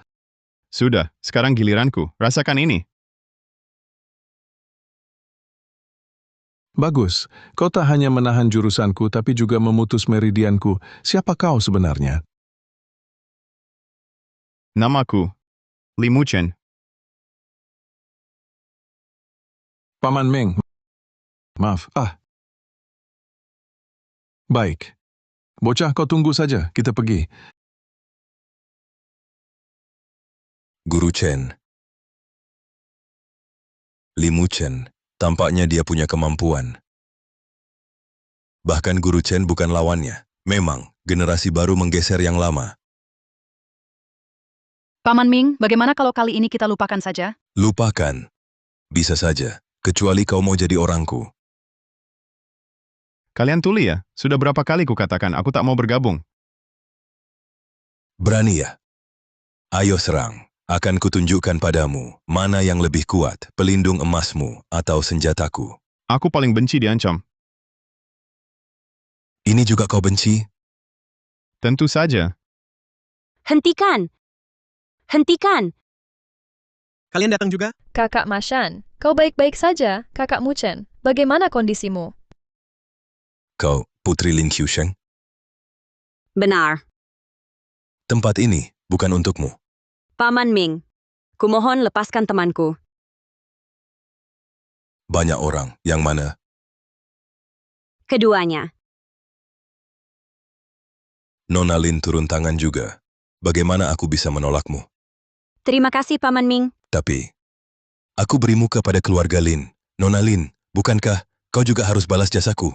Sudah, sekarang giliranku. Rasakan ini. Bagus, kau tak hanya menahan jurusanku tapi juga memutus meridianku. Siapa kau sebenarnya? Namaku, Li Muchen. Paman Ming. Maaf, Baik. Bocah, kau tunggu saja, kita pergi. Guru Chen. Li Muchen, tampaknya dia punya kemampuan. Bahkan Guru Chen bukan lawannya. Memang, generasi baru menggeser yang lama. Paman Ming, bagaimana kalau kali ini kita lupakan saja? Lupakan. Bisa saja, kecuali kau mau jadi orangku. Kalian tuli ya? Sudah berapa kali kukatakan aku tak mau bergabung? Berani ya? Ayo serang. Akan kutunjukkan padamu mana yang lebih kuat, pelindung emasmu atau senjataku. Aku paling benci diancam. Ini juga kau benci? Tentu saja. Hentikan! Hentikan! Kalian datang juga? Kakak Mashan, kau baik-baik saja, Kakak Muchen. Bagaimana kondisimu? Kau, Putri Lin Qiusheng? Benar. Tempat ini bukan untukmu. Paman Ming, kumohon lepaskan temanku. Banyak orang, yang mana? Keduanya. Nona Lin turun tangan juga. Bagaimana aku bisa menolakmu? Terima kasih, Paman Ming. Tapi, aku beri muka pada keluarga Lin. Nona Lin, bukankah kau juga harus balas jasaku?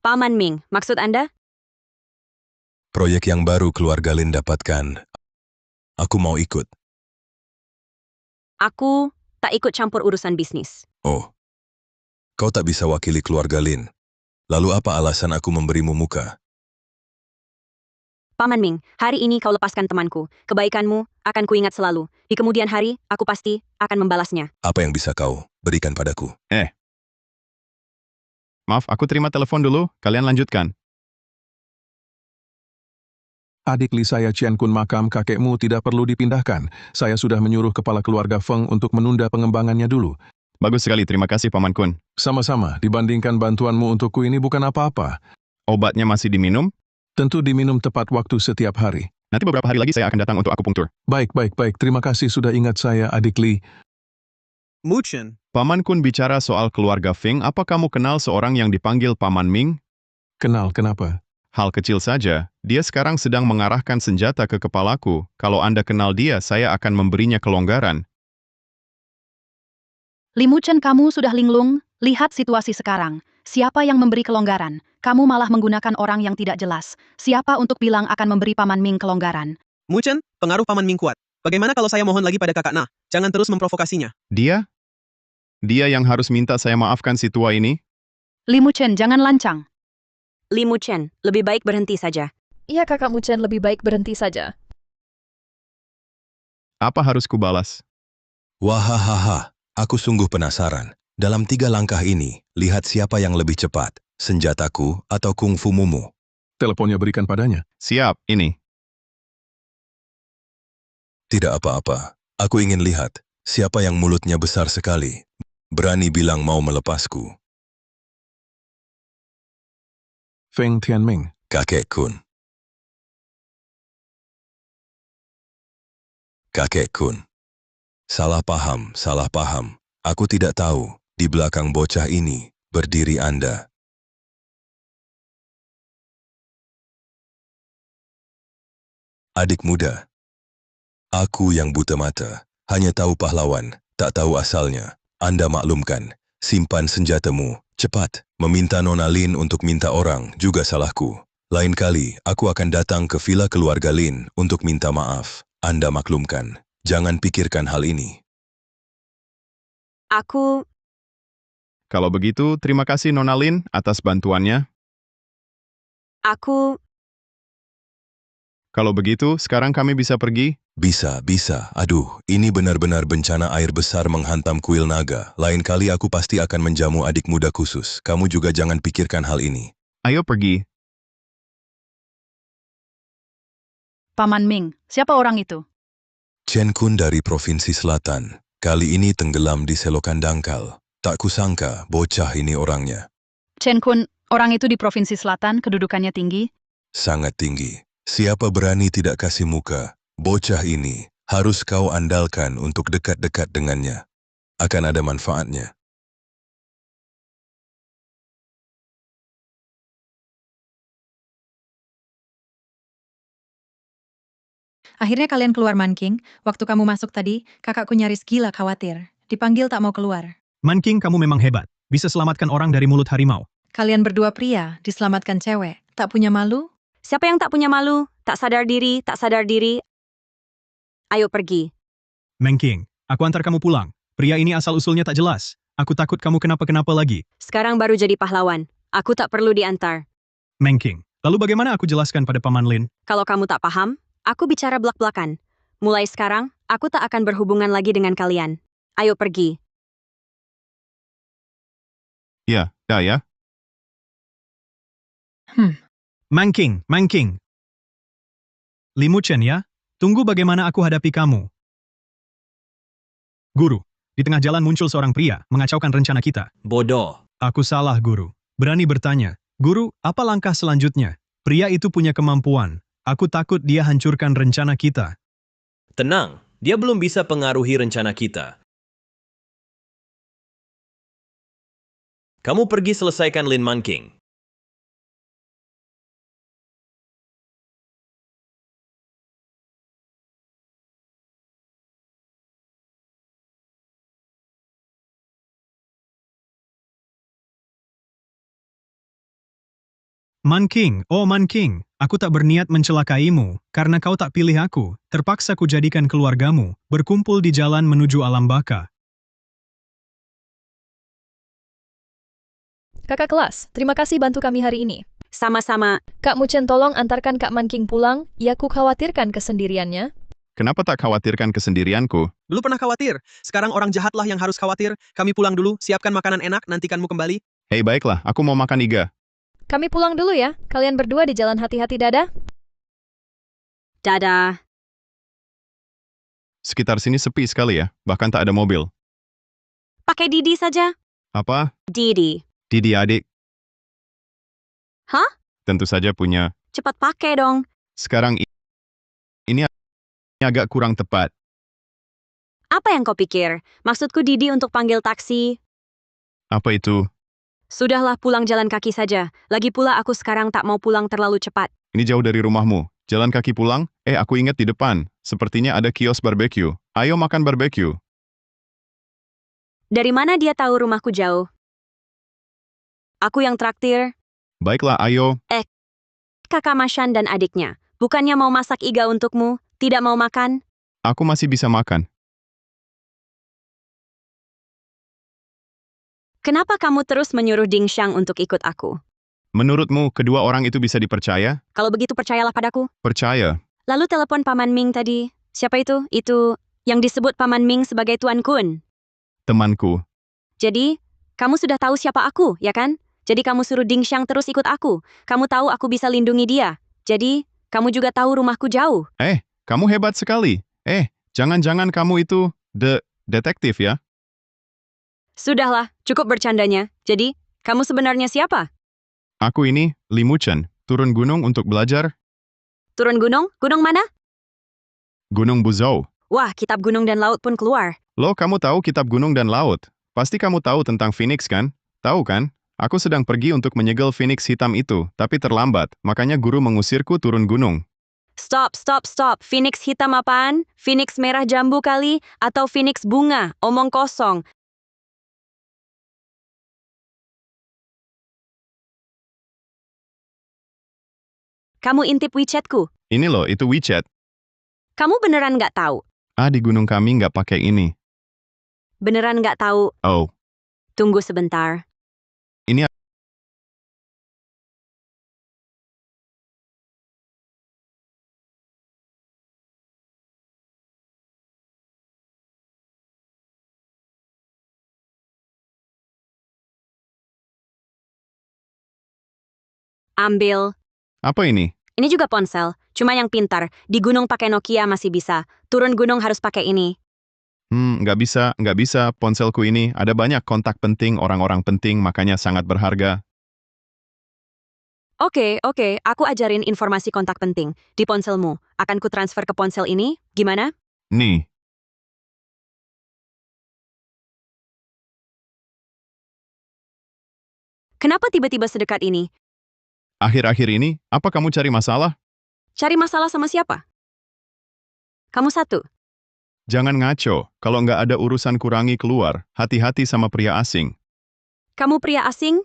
Paman Ming, maksud Anda? Proyek yang baru keluarga Lin dapatkan. Aku mau ikut. Aku tak ikut campur urusan bisnis. Oh, kau tak bisa wakili keluarga Lin. Lalu apa alasan aku memberimu muka? Paman Ming, hari ini kau lepaskan temanku. Kebaikanmu akan kuingat selalu. Di kemudian hari, aku pasti akan membalasnya. Apa yang bisa kau berikan padaku? Maaf, aku terima telepon dulu. Kalian lanjutkan. Adik Li saya Chen Kun, makam kakekmu tidak perlu dipindahkan. Saya sudah menyuruh kepala keluarga Feng untuk menunda pengembangannya dulu. Bagus sekali, terima kasih Paman Kun. Sama-sama, dibandingkan bantuanmu untukku ini bukan apa-apa. Obatnya masih diminum? Tentu diminum tepat waktu setiap hari. Nanti beberapa hari lagi saya akan datang untuk akupunktur. Baik. Terima kasih sudah ingat saya, Adik Li. Muchen. Paman Kun bicara soal keluarga Feng, apa kamu kenal seorang yang dipanggil Paman Ming? Kenal, kenapa? Hal kecil saja, dia sekarang sedang mengarahkan senjata ke kepalaku. Kalau Anda kenal dia, saya akan memberinya kelonggaran. Li Muchen, kamu sudah linglung, lihat situasi sekarang. Siapa yang memberi kelonggaran? Kamu malah menggunakan orang yang tidak jelas. Siapa untuk bilang akan memberi Paman Ming kelonggaran? Muchen, pengaruh Paman Ming kuat. Bagaimana kalau saya mohon lagi pada kakak Na? Jangan terus memprovokasinya. Dia? Dia yang harus minta saya maafkan si tua ini? Li Muchen, jangan lancang. Li Muchen, lebih baik berhenti saja. Iya, Kakak Muchen, lebih baik berhenti saja. Apa harus kubalas? Wahahaha, aku sungguh penasaran. Dalam 3 langkah ini, lihat siapa yang lebih cepat, senjataku atau kungfu mumu. Teleponnya berikan padanya. Siap, ini. Tidak apa-apa, aku ingin lihat siapa yang mulutnya besar sekali, berani bilang mau melepasku. Feng Tianming. Kakek Kun. Kakek Kun. Salah paham. Aku tidak tahu, di belakang bocah ini, berdiri Anda. Adik muda. Aku yang buta mata, hanya tahu pahlawan, tak tahu asalnya. Anda maklumkan, simpan senjatamu, cepat. Meminta Nona Lin untuk minta orang juga salahku. Lain kali, aku akan datang ke villa keluarga Lin untuk minta maaf. Anda maklumkan, jangan pikirkan hal ini. Aku... Kalau begitu, terima kasih Nona Lin atas bantuannya. Aku... Kalau begitu, sekarang kami bisa pergi? Bisa. Aduh, ini benar-benar bencana air besar menghantam kuil naga. Lain kali aku pasti akan menjamu adik muda khusus. Kamu juga jangan pikirkan hal ini. Ayo pergi. Paman Ming, siapa orang itu? Chen Kun dari Provinsi Selatan. Kali ini tenggelam di selokan dangkal. Tak kusangka, bocah ini orangnya. Chen Kun, orang itu di Provinsi Selatan, kedudukannya tinggi. Sangat tinggi. Siapa berani tidak kasih muka? Bocah ini harus kau andalkan untuk dekat-dekat dengannya. Akan ada manfaatnya. Akhirnya kalian keluar, Man King. Waktu kamu masuk tadi, kakakku nyaris gila khawatir. Dipanggil tak mau keluar. Man King, kamu memang hebat. Bisa selamatkan orang dari mulut harimau. Kalian berdua pria, diselamatkan cewek. Tak punya malu? Siapa yang tak punya malu? Tak sadar diri. Ayo pergi. Man King, aku antar kamu pulang. Pria ini asal-usulnya tak jelas. Aku takut kamu kenapa-kenapa lagi. Sekarang baru jadi pahlawan. Aku tak perlu diantar. Man King, lalu bagaimana aku jelaskan pada Paman Lin? Kalau kamu tak paham, aku bicara belak-belakan. Mulai sekarang, aku tak akan berhubungan lagi dengan kalian. Ayo pergi. Ya. Man King. Li Muchen ya, tunggu bagaimana aku hadapi kamu. Guru, di tengah jalan muncul seorang pria, mengacaukan rencana kita. Bodoh. Aku salah, Guru. Berani bertanya. Guru, apa langkah selanjutnya? Pria itu punya kemampuan. Aku takut dia hancurkan rencana kita. Tenang, dia belum bisa pengaruhi rencana kita. Kamu pergi selesaikan Lin Man King. Man King, oh Man King, aku tak berniat mencelakaimu, karena kau tak pilih aku, terpaksa kujadikan keluargamu, berkumpul di jalan menuju alam baka. Kakak kelas, terima kasih bantu kami hari ini. Sama-sama. Kak Muchen tolong antarkan Kak Man King pulang, ia ku khawatirkan kesendiriannya. Kenapa tak khawatirkan kesendirianku? Dulu pernah khawatir. Sekarang orang jahatlah yang harus khawatir. Kami pulang dulu, siapkan makanan enak, nantikanmu kembali. Hei baiklah, aku mau makan iga. Kami pulang dulu ya, kalian berdua di jalan hati-hati, dadah. Dadah. Sekitar sini sepi sekali ya, bahkan tak ada mobil. Pakai Didi saja. Apa? Didi. Didi adik. Hah? Tentu saja punya. Cepat pakai dong. Sekarang ini agak kurang tepat. Apa yang kau pikir? Maksudku Didi untuk panggil taksi. Apa itu? Sudahlah, pulang jalan kaki saja. Lagi pula aku sekarang tak mau pulang terlalu cepat. Ini jauh dari rumahmu. Jalan kaki pulang? Aku ingat di depan. Sepertinya ada kios barbeque. Ayo makan barbeque. Dari mana dia tahu rumahku jauh? Aku yang traktir. Baiklah, ayo. Kakak Mashan dan adiknya. Bukannya mau masak iga untukmu? Tidak mau makan? Aku masih bisa makan. Kenapa kamu terus menyuruh Ding Xiang untuk ikut aku? Menurutmu, kedua orang itu bisa dipercaya? Kalau begitu percayalah padaku. Percaya. Lalu telepon Paman Ming tadi. Siapa itu? Itu yang disebut Paman Ming sebagai Tuan Kun. Temanku. Jadi, kamu sudah tahu siapa aku, ya kan? Jadi kamu suruh Ding Xiang terus ikut aku. Kamu tahu aku bisa lindungi dia. Jadi, kamu juga tahu rumahku jauh. Kamu hebat sekali. Jangan-jangan kamu itu detektif ya? Sudahlah, cukup bercandanya. Jadi, kamu sebenarnya siapa? Aku ini, Li Muchen, turun gunung untuk belajar. Turun gunung? Gunung mana? Gunung Buzhou. Wah, kitab gunung dan laut pun keluar. Loh, kamu tahu kitab gunung dan laut? Pasti kamu tahu tentang Phoenix kan? Tahu kan? Aku sedang pergi untuk menyegel Phoenix hitam itu, tapi terlambat, makanya guru mengusirku turun gunung. Stop. Phoenix hitam apaan? Phoenix merah jambu kali? Atau Phoenix bunga? Omong kosong. Kamu intip WeChatku. Ini loh, itu WeChat. Kamu beneran nggak tahu? Di gunung kami nggak pakai ini. Beneran nggak tahu. Oh, Tunggu sebentar. ini Ambil. apa ini? Ini juga ponsel, cuma yang pintar. Di gunung pakai Nokia masih bisa. Turun gunung harus pakai ini. Nggak bisa. Ponselku ini ada banyak kontak penting, orang-orang penting, makanya sangat berharga. Oke, aku ajarin informasi kontak penting. Di ponselmu, akan ku transfer ke ponsel ini, gimana? Nih, Kenapa tiba-tiba sedekat ini? akhir-akhir ini, apa kamu cari masalah? Cari masalah sama siapa? Kamu satu. Jangan ngaco, kalau nggak ada urusan kurangi keluar, hati-hati sama pria asing. Kamu pria asing?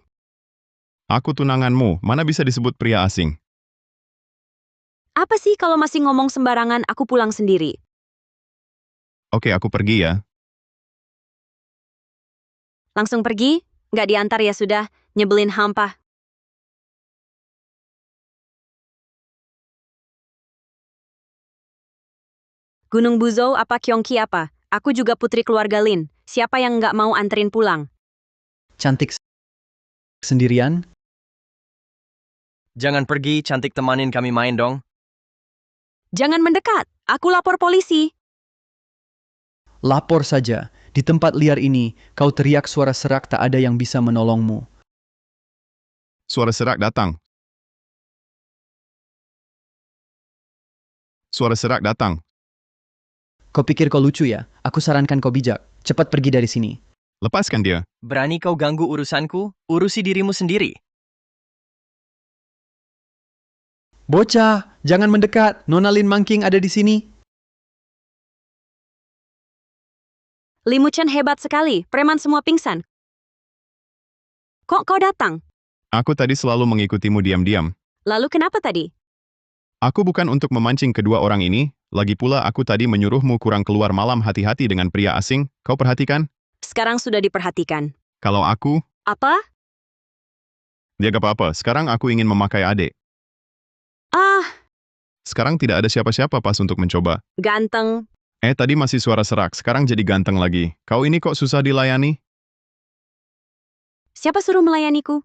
Aku tunanganmu, mana bisa disebut pria asing? Apa sih kalau masih ngomong sembarangan, aku pulang sendiri. Oke, aku pergi ya. Langsung pergi? Nggak diantar ya sudah, nyebelin hampah. Gunung Buzou apa Kyongki apa? Aku juga putri keluarga Lin. Siapa yang nggak mau anterin pulang? Cantik sendirian? Jangan pergi, cantik temanin kami main dong. Jangan mendekat, aku lapor polisi. Lapor saja. Di tempat liar ini, kau teriak suara serak tak ada yang bisa menolongmu. Suara serak datang. Suara serak datang. Kau pikir kau lucu ya? Aku sarankan kau bijak. Cepat pergi dari sini. Lepaskan dia. Berani kau ganggu urusanku? Urusi dirimu sendiri. Bocah, jangan mendekat. Nona Lin Mangking ada di sini. Limu Chen hebat sekali, preman semua pingsan. Kok kau datang? Aku tadi selalu mengikutimu diam-diam. Lalu kenapa tadi? Aku bukan untuk memancing kedua orang ini, lagi pula aku tadi menyuruhmu kurang keluar malam, hati-hati dengan pria asing, kau perhatikan? Sekarang sudah diperhatikan. Kalau aku, Apa? dia gak apa-apa, sekarang aku ingin memakai adik. Ah, Sekarang tidak ada siapa-siapa pas untuk mencoba. ganteng. Tadi masih suara serak, sekarang jadi ganteng lagi. Kau ini kok susah dilayani? Siapa suruh melayaniku?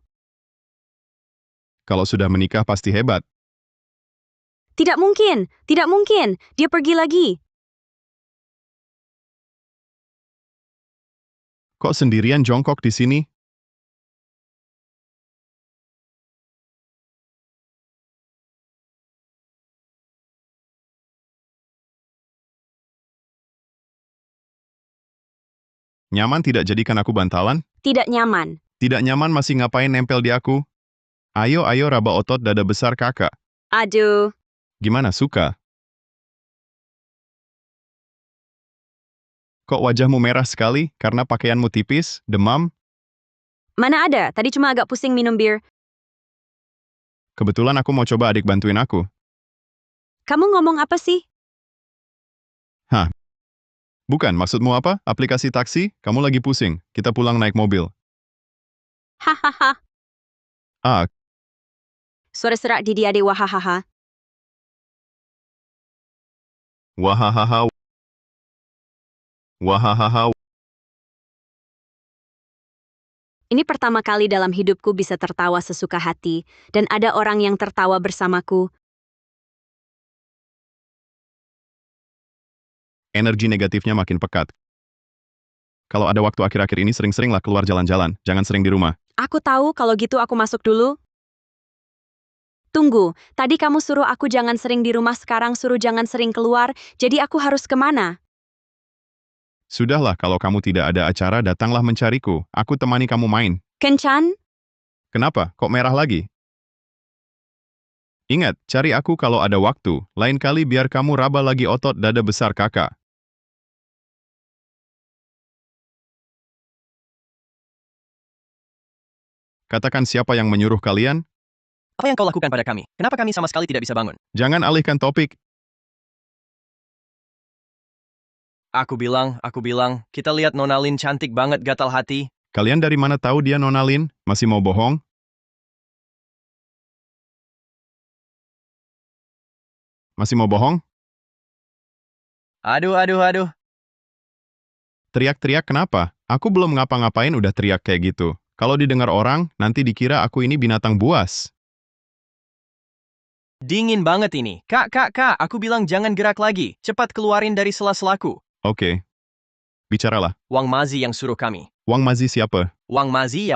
Kalau sudah menikah pasti hebat. Tidak mungkin, tidak mungkin. Dia pergi lagi. Kok sendirian jongkok di sini? Nyaman tidak jadikan aku bantalan? Tidak nyaman. Tidak nyaman masih ngapain nempel di aku? Ayo raba otot dada besar kakak. Aduh. Gimana, suka? Kok wajahmu merah sekali karena pakaianmu tipis, demam? Mana ada, tadi cuma agak pusing minum bir. Kebetulan aku mau coba adik bantuin aku. Kamu ngomong apa sih? Hah? Bukan, maksudmu apa? Aplikasi taksi? Kamu lagi pusing, kita pulang naik mobil. Hahaha. Ah, Suara serak di dia wahahaha. wahahaha. Wahahaha. Ini pertama kali dalam hidupku bisa tertawa sesuka hati, dan ada orang yang tertawa bersamaku. Energi negatifnya makin pekat. Kalau ada waktu akhir-akhir ini sering-seringlah keluar jalan-jalan, jangan sering di rumah. Aku tahu kalau gitu aku masuk dulu. Tunggu, tadi kamu suruh aku jangan sering di rumah, sekarang suruh jangan sering keluar, jadi aku harus kemana? Sudahlah, kalau kamu tidak ada acara datanglah mencariku, aku temani kamu main. Kencan? Kenapa? Kok merah lagi? Ingat, cari aku kalau ada waktu, lain kali biar kamu raba lagi otot dada besar kakak. Katakan siapa yang menyuruh kalian? Apa yang kau lakukan pada kami? Kenapa kami sama sekali tidak bisa bangun? Jangan alihkan topik. Aku bilang, kita lihat Nona Lin cantik banget gatal hati. Kalian dari mana tahu dia Nona Lin? Masih mau bohong? Masih mau bohong? Aduh. Teriak-teriak kenapa? Aku belum ngapa-ngapain udah teriak kayak gitu. Kalau didengar orang, nanti dikira aku ini binatang buas. Dingin banget ini. Kak, aku bilang jangan gerak lagi. Cepat keluarin dari sela-selaku. Oke. Bicaralah. Wang Mazi yang suruh kami. Wang Mazi siapa? Wang Mazi.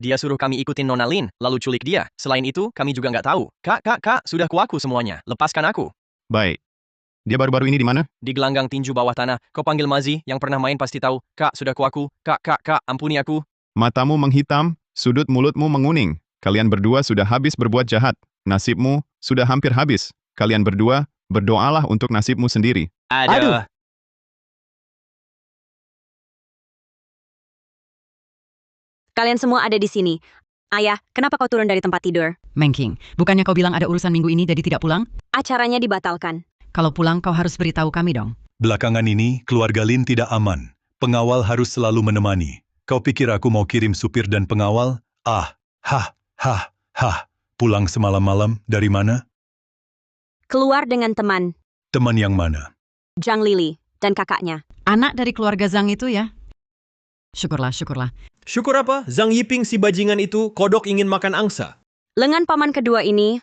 Dia suruh kami ikutin Nona Lin, lalu culik dia. Selain itu, kami juga nggak tahu. Kak, sudah kuaku semuanya. Lepaskan aku. Baik. Dia baru-baru ini di mana? Di gelanggang tinju bawah tanah. Kau panggil Mazi, yang pernah main pasti tahu. Kak, sudah kuaku. Kak, ampuni aku. Matamu menghitam, sudut mulutmu menguning. Kalian berdua sudah habis berbuat jahat. Nasibmu sudah hampir habis. Kalian berdua, berdoalah untuk nasibmu sendiri. Aduh. Kalian semua ada di sini. Ayah, kenapa kau turun dari tempat tidur? Mengking, bukannya kau bilang ada urusan minggu ini jadi tidak pulang? Acaranya dibatalkan. Kalau pulang kau harus beritahu kami dong. Belakangan ini, keluarga Lin tidak aman. Pengawal harus selalu menemani. Kau pikir aku mau kirim supir dan pengawal? Pulang semalam-malam, dari mana? Keluar dengan teman. Teman yang mana? Zhang Lili dan kakaknya. Anak dari keluarga Zhang itu ya? Syukurlah. Syukur apa? Zhang Yiping si bajingan itu, kodok ingin makan angsa. Lengan paman kedua ini.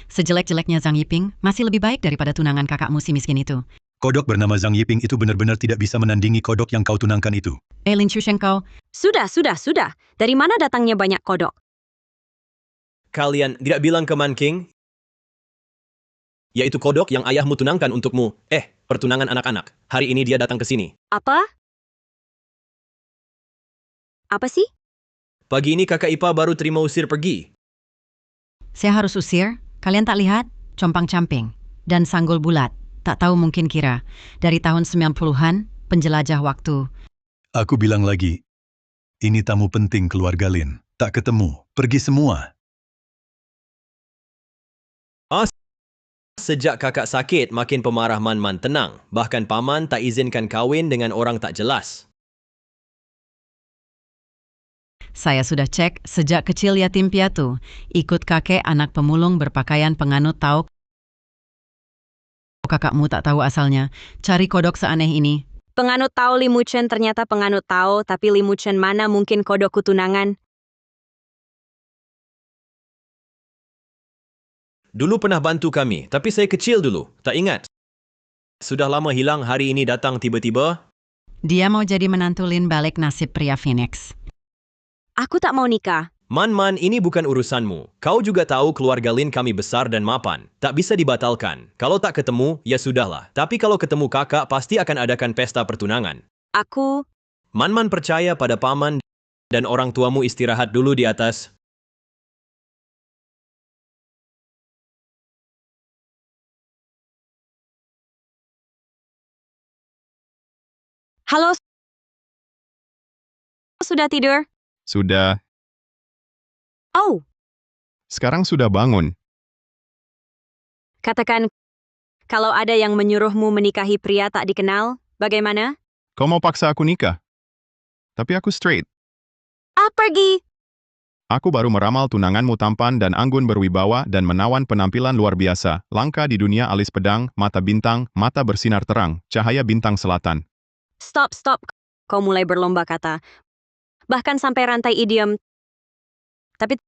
Sejelek-jeleknya Zhang Yiping, masih lebih baik daripada tunangan kakakmu si miskin itu. Kodok bernama Zhang Yiping itu benar-benar tidak bisa menandingi kodok yang kau tunangkan itu. Lin Chusheng kau. Sudah. Dari mana datangnya banyak kodok? Kalian tidak bilang ke Man King? Yaitu kodok yang ayahmu tunangkan untukmu. Pertunangan anak-anak. Hari ini dia datang ke sini. Apa? Apa sih? Pagi ini kakak Ipa baru terima usir pergi. Saya harus usir. Kalian tak lihat? Compang-camping. Dan sanggul bulat. Tak tahu mungkin kira. Dari tahun 90-an, penjelajah waktu. Aku bilang lagi, ini tamu penting keluarga Lin. Tak ketemu, pergi semua. Sejak kakak sakit, makin pemarah Man tenang. Bahkan paman tak izinkan kawin dengan orang tak jelas. Saya sudah cek, sejak kecil yatim piatu. Ikut kakek anak pemulung berpakaian penganut tahu. Kakakmu tak tahu asalnya. Cari kodok seaneh ini. Penganut tahu Li Muchen ternyata penganut tahu, tapi Li Muchen mana mungkin kodok kutunangan? Dulu pernah bantu kami, tapi saya kecil dulu. Tak ingat. Sudah lama hilang, hari ini datang tiba-tiba. Dia mau jadi menantu Lin balik nasib pria Phoenix. Aku tak mau nikah. Man, ini bukan urusanmu. Kau juga tahu keluarga Lin kami besar dan mapan. Tak bisa dibatalkan. Kalau tak ketemu, ya sudahlah. Tapi kalau ketemu kakak, pasti akan adakan pesta pertunangan. Aku... Man percaya pada paman dan orang tuamu istirahat dulu di atas. Halo? Sudah tidur? Sudah. Oh, Sekarang sudah bangun. katakan, kalau ada yang menyuruhmu menikahi pria tak dikenal, bagaimana? Kau mau paksa aku nikah? Tapi aku straight. Pergi! Aku baru meramal tunanganmu tampan dan anggun berwibawa dan menawan penampilan luar biasa. Langka di dunia alis pedang, mata bintang, mata bersinar terang, cahaya bintang selatan. Stop. Kau mulai berlomba kata. Bahkan sampai rantai idiom. Tapi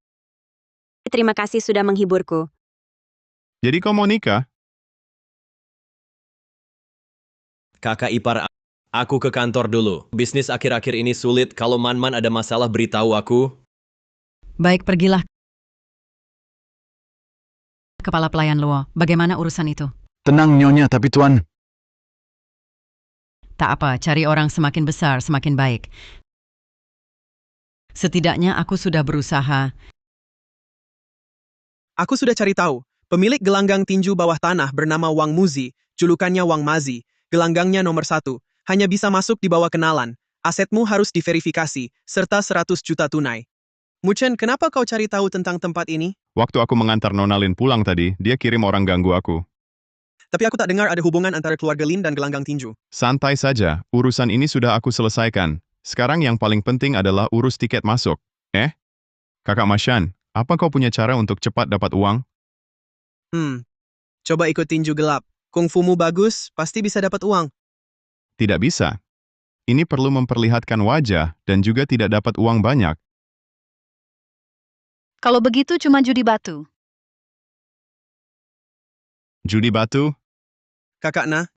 terima kasih sudah menghiburku. Jadi kau mau nikah? Kakak ipar, aku ke kantor dulu. Bisnis akhir-akhir ini sulit. Kalau Man ada masalah beritahu aku. Baik, pergilah. Kepala pelayan Luo, bagaimana urusan itu? Tenang Nyonya, tapi Tuan. Tak apa, cari orang semakin besar, semakin baik. Setidaknya aku sudah berusaha. Aku sudah cari tahu. Pemilik gelanggang tinju bawah tanah bernama Wang Muzi, julukannya Wang Mazi. Gelanggangnya nomor 1. Hanya bisa masuk di bawah kenalan. Asetmu harus diverifikasi, serta 100 juta tunai. Muchen, kenapa kau cari tahu tentang tempat ini? Waktu aku mengantar Nona Lin pulang tadi, dia kirim orang ganggu aku. Tapi aku tak dengar ada hubungan antara keluarga Lin dan gelanggang tinju. Santai saja, urusan ini sudah aku selesaikan. Sekarang yang paling penting adalah urus tiket masuk. Kakak Mashan, apa kau punya cara untuk cepat dapat uang? Coba ikut tinju gelap. Kungfumu bagus, pasti bisa dapat uang. Tidak bisa. Ini perlu memperlihatkan wajah dan juga tidak dapat uang banyak. Kalau begitu cuma judi batu. Judi batu? Kakak Na.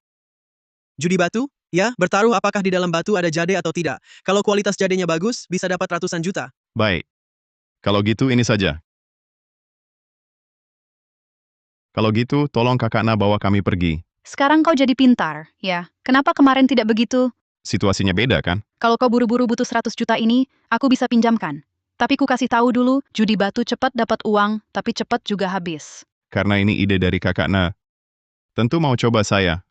Judi batu? Ya, bertaruh apakah di dalam batu ada jade atau tidak. Kalau kualitas jadenya bagus, bisa dapat ratusan juta. Baik. Kalau gitu ini saja. Kalau gitu, tolong Kakak Na bawa kami pergi. Sekarang kau jadi pintar, ya. Kenapa kemarin tidak begitu? Situasinya beda kan? Kalau kau buru-buru butuh 100 juta ini, aku bisa pinjamkan. Tapi ku kasih tahu dulu, judi batu cepat dapat uang, tapi cepat juga habis. Karena ini ide dari Kakak Na. Tentu mau coba saya.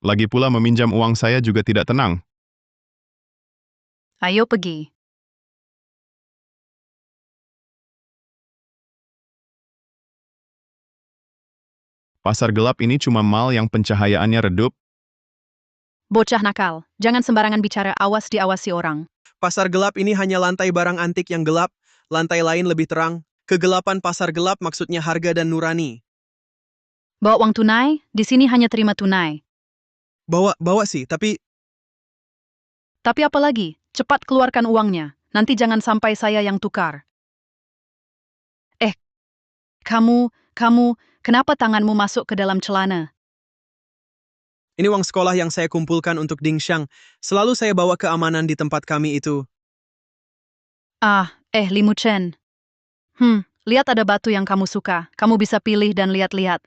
Lagi pula meminjam uang saya juga tidak tenang. Ayo pergi. Pasar gelap ini cuma mal yang pencahayaannya redup. Bocah nakal, jangan sembarangan bicara, awas diawasi orang. Pasar gelap ini hanya lantai barang antik yang gelap, lantai lain lebih terang. Kegelapan pasar gelap maksudnya harga dan nurani. Bawa uang tunai, di sini hanya terima tunai. Bawa sih, tapi... Tapi apa lagi? Cepat keluarkan uangnya, nanti jangan sampai saya yang tukar. Kamu, kenapa tanganmu masuk ke dalam celana? Ini uang sekolah yang saya kumpulkan untuk Ding Xiang. Selalu saya bawa keamanan di tempat kami itu. Limu Chen. Lihat ada batu yang kamu suka. Kamu bisa pilih dan lihat-lihat.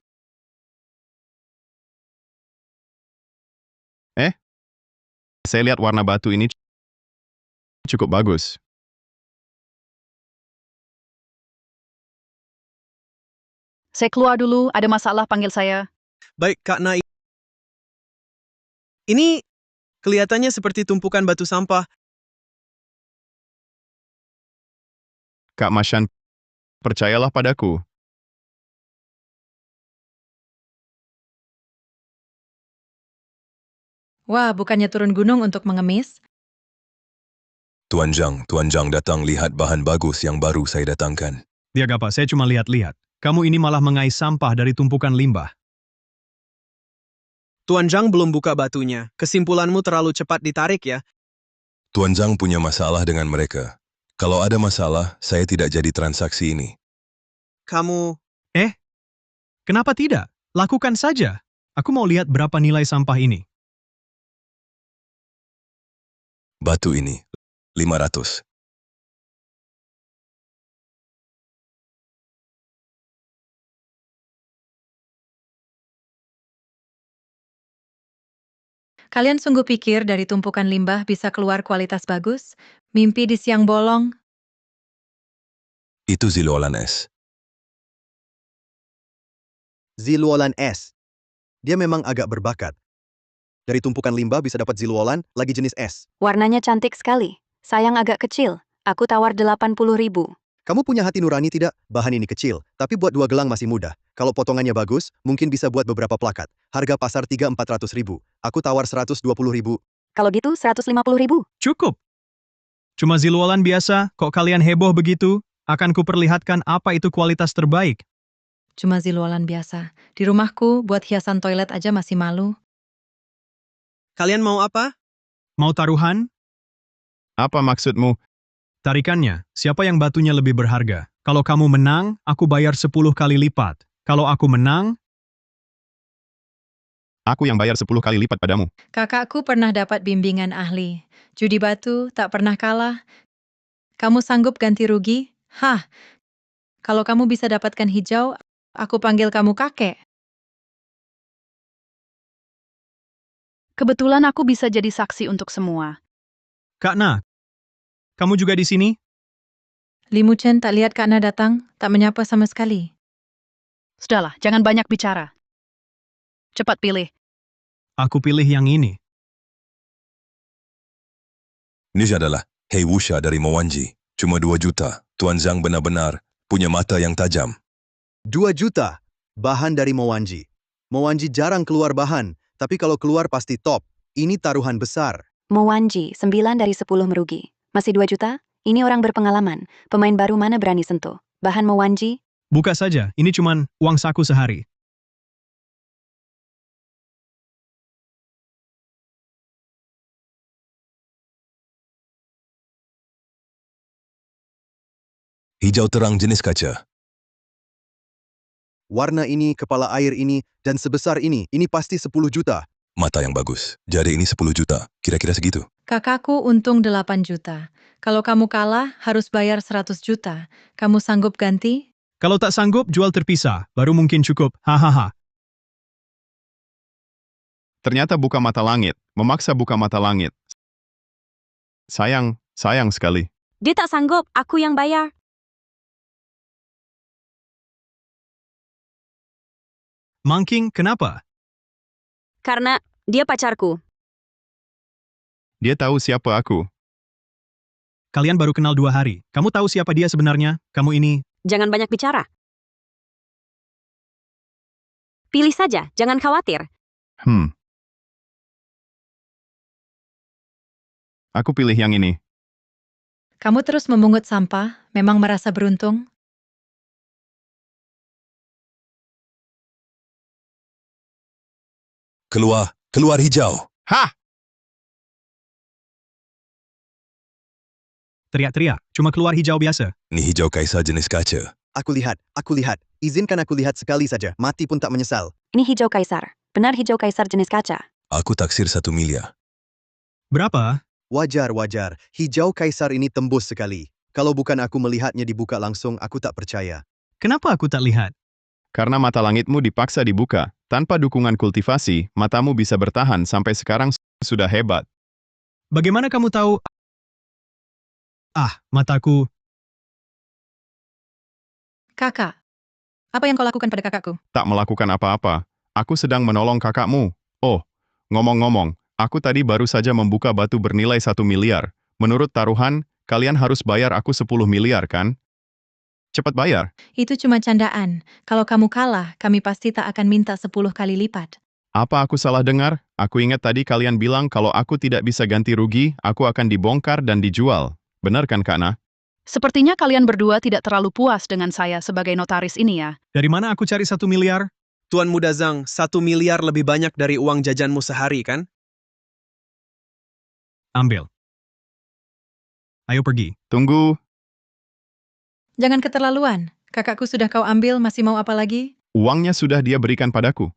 Saya lihat warna batu ini cukup bagus. Saya keluar dulu, ada masalah panggil saya. Baik, Kak Na. Ini kelihatannya seperti tumpukan batu sampah. Kak Mashan, percayalah padaku. Wah, bukannya turun gunung untuk mengemis? Tuan Zhang datang lihat bahan bagus yang baru saya datangkan. Dia apa, saya cuma lihat-lihat. Kamu ini malah mengais sampah dari tumpukan limbah. Tuan Zhang belum buka batunya. Kesimpulanmu terlalu cepat ditarik ya. Tuan Zhang punya masalah dengan mereka. Kalau ada masalah, saya tidak jadi transaksi ini. Kamu... Kenapa tidak? Lakukan saja. Aku mau lihat berapa nilai sampah ini. Batu ini, 500. Kalian sungguh pikir dari tumpukan limbah bisa keluar kualitas bagus? Mimpi di siang bolong? Itu Ziluolan S. Ziluolan S. Dia memang agak berbakat. Dari tumpukan limbah bisa dapat Ziluolan, lagi jenis S. Warnanya cantik sekali. Sayang agak kecil. Aku tawar 80.000. Kamu punya hati nurani tidak? Bahan ini kecil, tapi buat 2 gelang masih mudah. Kalau potongannya bagus, mungkin bisa buat beberapa plakat. Harga pasar 300-400 ribu. Aku tawar 120 ribu. Kalau gitu 150.000. Cukup. Cuma Ziluolan biasa, kok kalian heboh begitu? Akan kuperlihatkan apa itu kualitas terbaik. Cuma Ziluolan biasa. Di rumahku, buat hiasan toilet aja masih malu. Kalian mau apa? Mau taruhan? Apa maksudmu? Tarikannya, siapa yang batunya lebih berharga? Kalau kamu menang, aku bayar 10 kali lipat. Kalau aku menang, aku yang bayar 10 kali lipat padamu. Kakakku pernah dapat bimbingan ahli. Judi batu tak pernah kalah. Kamu sanggup ganti rugi? Kalau kamu bisa dapatkan hijau, aku panggil kamu kakek. Kebetulan aku bisa jadi saksi untuk semua. Kak Na, kamu juga di sini? Limu Chen tak lihat Kak Na datang, tak menyapa sama sekali. Sudahlah, jangan banyak bicara. Cepat pilih. Aku pilih yang ini. Ini adalah Hei Wuxia dari Mowanji. Cuma 2 juta. Tuan Zhang benar-benar punya mata yang tajam. 2 juta. Bahan dari Mowanji. Mowanji jarang keluar bahan, tapi kalau keluar pasti top. Ini taruhan besar. Mowanji, 9 dari 10 merugi. Masih 2 juta? Ini orang berpengalaman. Pemain baru mana berani sentuh? Bahan Mowanji? Buka saja, ini cuman uang saku sehari. Hijau terang jenis kaca. Warna ini, kepala air ini, dan sebesar ini pasti 10 juta. Mata yang bagus. Jari ini 10 juta. Kira-kira segitu. Kakakku untung 8 juta. Kalau kamu kalah, harus bayar 100 juta. Kamu sanggup ganti? Kalau tak sanggup, jual terpisah. Baru mungkin cukup. Hahaha. Ternyata buka mata langit. Memaksa buka mata langit. Sayang sekali. Dia tak sanggup, aku yang bayar. Mangking, kenapa? Karena dia pacarku. Dia tahu siapa aku. Kalian baru kenal 2 hari. Kamu tahu siapa dia sebenarnya? Kamu ini... Jangan banyak bicara. Pilih saja, jangan khawatir. Aku pilih yang ini. Kamu terus memungut sampah, memang merasa beruntung? Keluar hijau. Hah? Teriak-teriak, cuma keluar hijau biasa. Ini hijau kaisar jenis kaca. Aku lihat. Izinkan aku lihat sekali saja, mati pun tak menyesal. Ini hijau kaisar. Benar hijau kaisar jenis kaca. Aku taksir 1 miliar. Berapa? Wajar. Hijau kaisar ini tembus sekali. Kalau bukan aku melihatnya dibuka langsung, aku tak percaya. Kenapa aku tak lihat? Karena mata langitmu dipaksa dibuka. Tanpa dukungan kultivasi, matamu bisa bertahan sampai sekarang sudah hebat. Bagaimana kamu tahu? Mataku. Kakak, apa yang kau lakukan pada kakakku? Tak melakukan apa-apa. Aku sedang menolong kakakmu. Oh, ngomong-ngomong, aku tadi baru saja membuka batu bernilai 1 miliar. Menurut taruhan, kalian harus bayar aku 10 miliar kan? Cepat bayar. Itu cuma candaan. Kalau kamu kalah, kami pasti tak akan minta 10 kali lipat. Apa aku salah dengar? Aku ingat tadi kalian bilang kalau aku tidak bisa ganti rugi, aku akan dibongkar dan dijual. Benar kan, Kak Na? Sepertinya kalian berdua tidak terlalu puas dengan saya sebagai notaris ini ya. Dari mana aku cari 1 miliar? Tuan Muda Zhang, 1 miliar lebih banyak dari uang jajanmu sehari, kan? Ambil. Ayo pergi. Tunggu. Jangan keterlaluan. Kakakku sudah kau ambil, masih mau apa lagi? Uangnya sudah dia berikan padaku.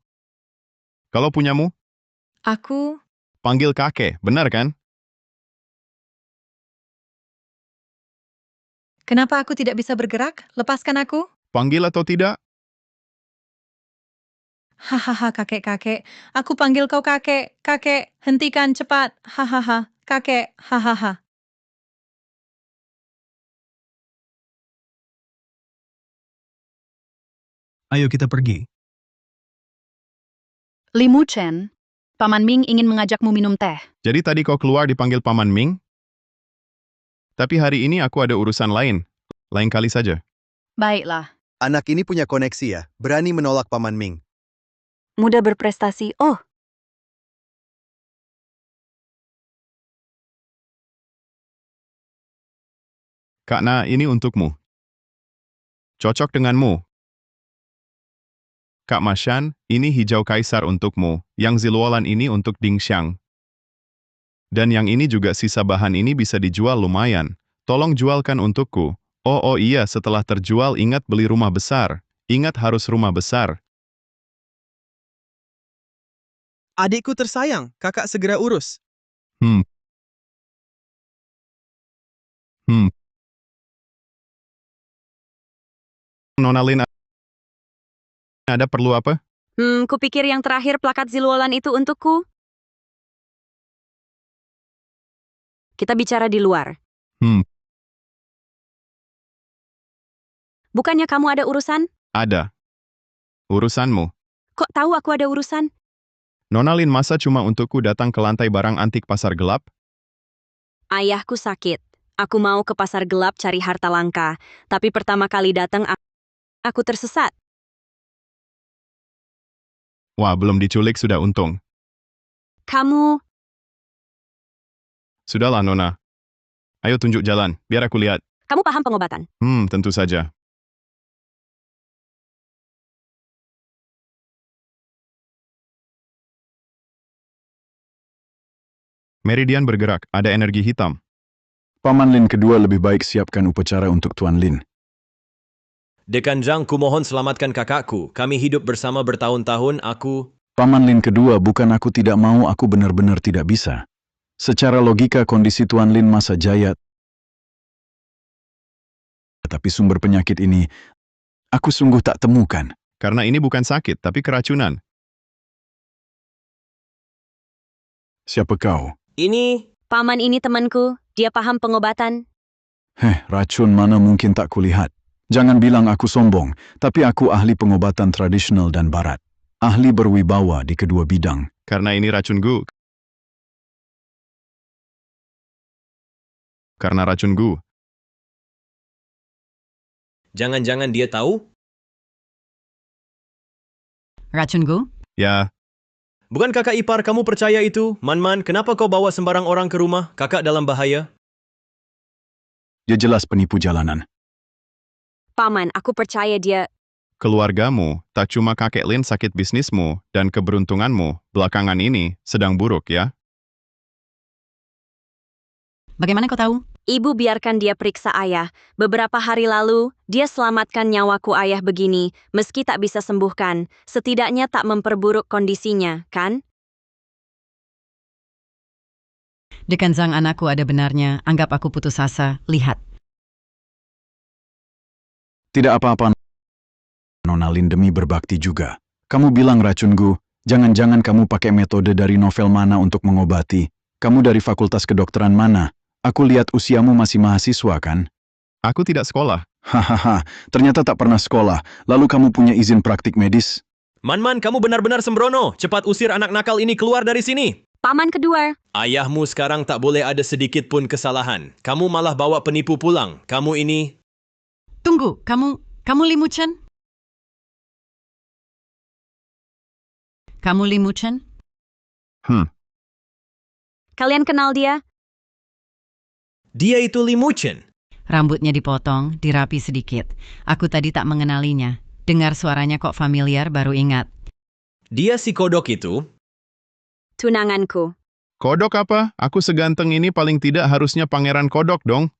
Kalau punyamu? Aku... Panggil kakek, benar kan? Kenapa aku tidak bisa bergerak? Lepaskan aku. Panggil atau tidak? Hahaha, kakek. Aku panggil kau kakek. Kakek, hentikan cepat. Hahaha, kakek. Hahaha. Ayo kita pergi. Li Muchen, Paman Ming ingin mengajakmu minum teh. Jadi tadi kau keluar dipanggil Paman Ming? Tapi hari ini aku ada urusan lain. Lain kali saja. Baiklah. Anak ini punya koneksi ya, berani menolak Paman Ming. Muda berprestasi, oh. Kak Na, ini untukmu. Cocok denganmu. Kak Mashan, ini hijau kaisar untukmu. Yang ziluolan ini untuk Ding Xiang. Dan yang ini juga sisa bahan ini bisa dijual lumayan. Tolong jualkan untukku. Oh iya, setelah terjual ingat beli rumah besar. Ingat harus rumah besar. Adikku tersayang, kakak segera urus. Nona Lin, ada perlu apa? Kupikir yang terakhir plakat ziluolan itu untukku. Kita bicara di luar. Bukannya kamu ada urusan? Ada. Urusanmu. Kok tahu aku ada urusan? Nona Lin, masa cuma untukku datang ke lantai barang antik pasar gelap? Ayahku sakit. Aku mau ke pasar gelap cari harta langka. Tapi pertama kali datang, aku tersesat. Wah, belum diculik sudah untung. Kamu, Sudahlah, Nona. Ayo tunjuk jalan, biar aku lihat. kamu paham pengobatan? Tentu saja. Meridian bergerak, ada energi hitam. Paman Lin kedua lebih baik siapkan upacara untuk Tuan Lin. Dekan Zhang, kumohon selamatkan kakakku. Kami hidup bersama bertahun-tahun, aku... Paman Lin kedua, bukan aku tidak mau, aku benar-benar tidak bisa. Secara logika kondisi Tuan Lin masa jaya. Tapi sumber penyakit ini, aku sungguh tak temukan. Karena ini bukan sakit, tapi keracunan. Siapa kau? Ini... Paman ini temanku, dia paham pengobatan. Racun mana mungkin tak kulihat. Jangan bilang aku sombong, tapi aku ahli pengobatan tradisional dan barat. Ahli berwibawa di kedua bidang. Karena ini racun gu. Karena racun gu. Jangan-jangan dia tahu? Racun gu? Ya. Bukan kakak ipar, kamu percaya itu? Man, kenapa kau bawa sembarang orang ke rumah? Kakak dalam bahaya? Dia jelas penipu jalanan. Paman, aku percaya dia. Keluargamu, tak cuma kakek Lin sakit bisnismu dan keberuntunganmu belakangan ini sedang buruk ya? Bagaimana kau tahu? Ibu biarkan dia periksa ayah. Beberapa hari lalu, dia selamatkan nyawaku ayah begini, meski tak bisa sembuhkan. Setidaknya tak memperburuk kondisinya, kan? Dekan Zhang, anakku ada benarnya, anggap aku putus asa, lihat. Tidak apa-apa, Nona Lin demi berbakti juga. Kamu bilang racun gu, jangan-jangan kamu pakai metode dari novel mana untuk mengobati? Kamu dari fakultas kedokteran mana? Aku lihat usiamu masih mahasiswa kan? Aku tidak sekolah. Hahaha, ternyata tak pernah sekolah. Lalu kamu punya izin praktik medis? Man, kamu benar-benar sembrono. Cepat usir anak nakal ini keluar dari sini. Paman kedua. Ayahmu sekarang tak boleh ada sedikit pun kesalahan. Kamu malah bawa penipu pulang. Kamu ini... Tunggu, kamu Li Muchen? Kamu Li Muchen? Kalian kenal dia? Dia itu Li Muchen. Rambutnya dipotong, dirapi sedikit. Aku tadi tak mengenalinya. Dengar suaranya kok familiar, baru ingat. Dia si kodok itu? Tunanganku. Kodok apa? Aku seganteng ini paling tidak harusnya pangeran kodok dong.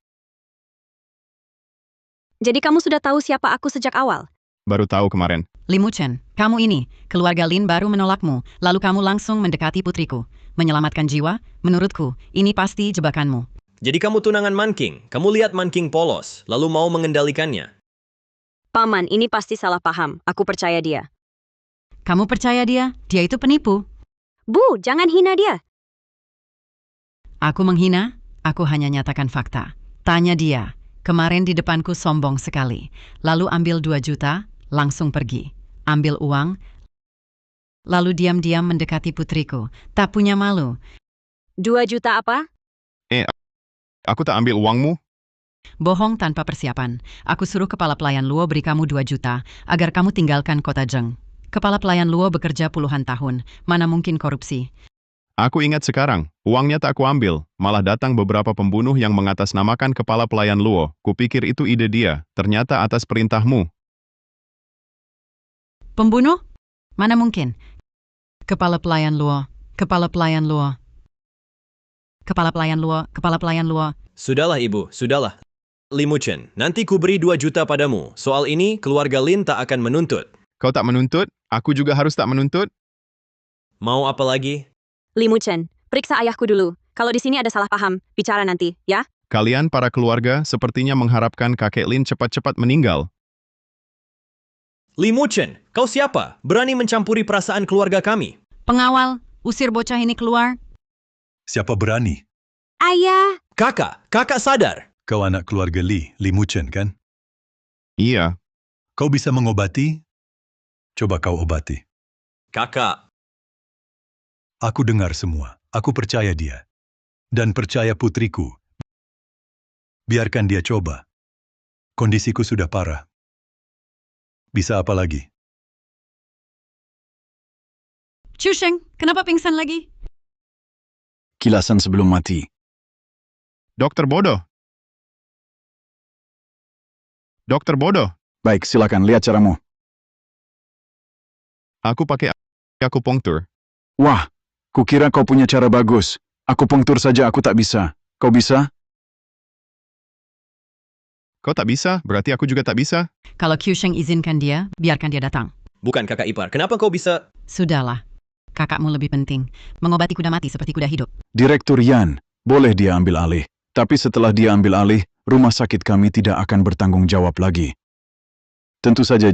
Jadi kamu sudah tahu siapa aku sejak awal? Baru tahu kemarin. Li Muchen, kamu ini, keluarga Lin baru menolakmu, lalu kamu langsung mendekati putriku. Menyelamatkan jiwa? Menurutku, ini pasti jebakanmu. Jadi kamu tunangan Man King. Kamu lihat Man King polos, lalu mau mengendalikannya. Paman, ini pasti salah paham. Aku percaya dia. Kamu percaya dia? Dia itu penipu. Bu, jangan hina dia. Aku menghina? Aku hanya nyatakan fakta. Tanya dia. Kemarin di depanku sombong sekali. Lalu ambil 2 juta, langsung pergi. Ambil uang, lalu diam-diam mendekati putriku. Tak punya malu. 2 juta apa? Aku tak ambil uangmu. Bohong tanpa persiapan. Aku suruh kepala pelayan Luo beri kamu 2 juta, agar kamu tinggalkan kota Zheng. Kepala pelayan Luo bekerja puluhan tahun. Mana mungkin korupsi? Aku ingat sekarang, uangnya tak kuambil. Malah datang beberapa pembunuh yang mengatasnamakan kepala pelayan Luo. Kupikir itu ide dia, ternyata atas perintahmu. Pembunuh? Mana mungkin? Kepala pelayan Luo. Kepala pelayan Luo. Kepala pelayan Luo, kepala pelayan Luo. Sudahlah ibu, sudahlah. Li Muchen, nanti ku beri 2 juta padamu. Soal ini, keluarga Lin tak akan menuntut. Kau tak menuntut? Aku juga harus tak menuntut? Mau apa lagi? Li Muchen, periksa ayahku dulu. Kalau di sini ada salah paham, bicara nanti, ya? Kalian para keluarga sepertinya mengharapkan kakek Lin cepat-cepat meninggal. Li Muchen, kau siapa? Berani mencampuri perasaan keluarga kami? Pengawal, usir bocah ini keluar. Siapa berani? Ayah! Kakak sadar. Kau anak keluarga Li Muchen kan? Iya. Kau bisa mengobati? Coba kau obati. Kakak. Aku dengar semua. Aku percaya dia. Dan percaya putriku. Biarkan dia coba. Kondisiku sudah parah. Bisa apa lagi? Chusheng, kenapa pingsan lagi? Kilasan sebelum mati. Dokter bodoh. Dokter bodoh. Baik, silakan lihat caramu. Aku pakai akupunktur. Wah, kukira kau punya cara bagus. Akupunktur saja aku tak bisa. Kau bisa? Kau tak bisa, berarti aku juga tak bisa. Kalau Chusheng izinkan dia, biarkan dia datang. Bukan kakak ipar, kenapa kau bisa... Sudahlah. Kakakmu lebih penting. Mengobati kuda mati seperti kuda hidup. Direktur Yan, boleh dia ambil alih. Tapi setelah dia ambil alih, rumah sakit kami tidak akan bertanggung jawab lagi. Tentu saja,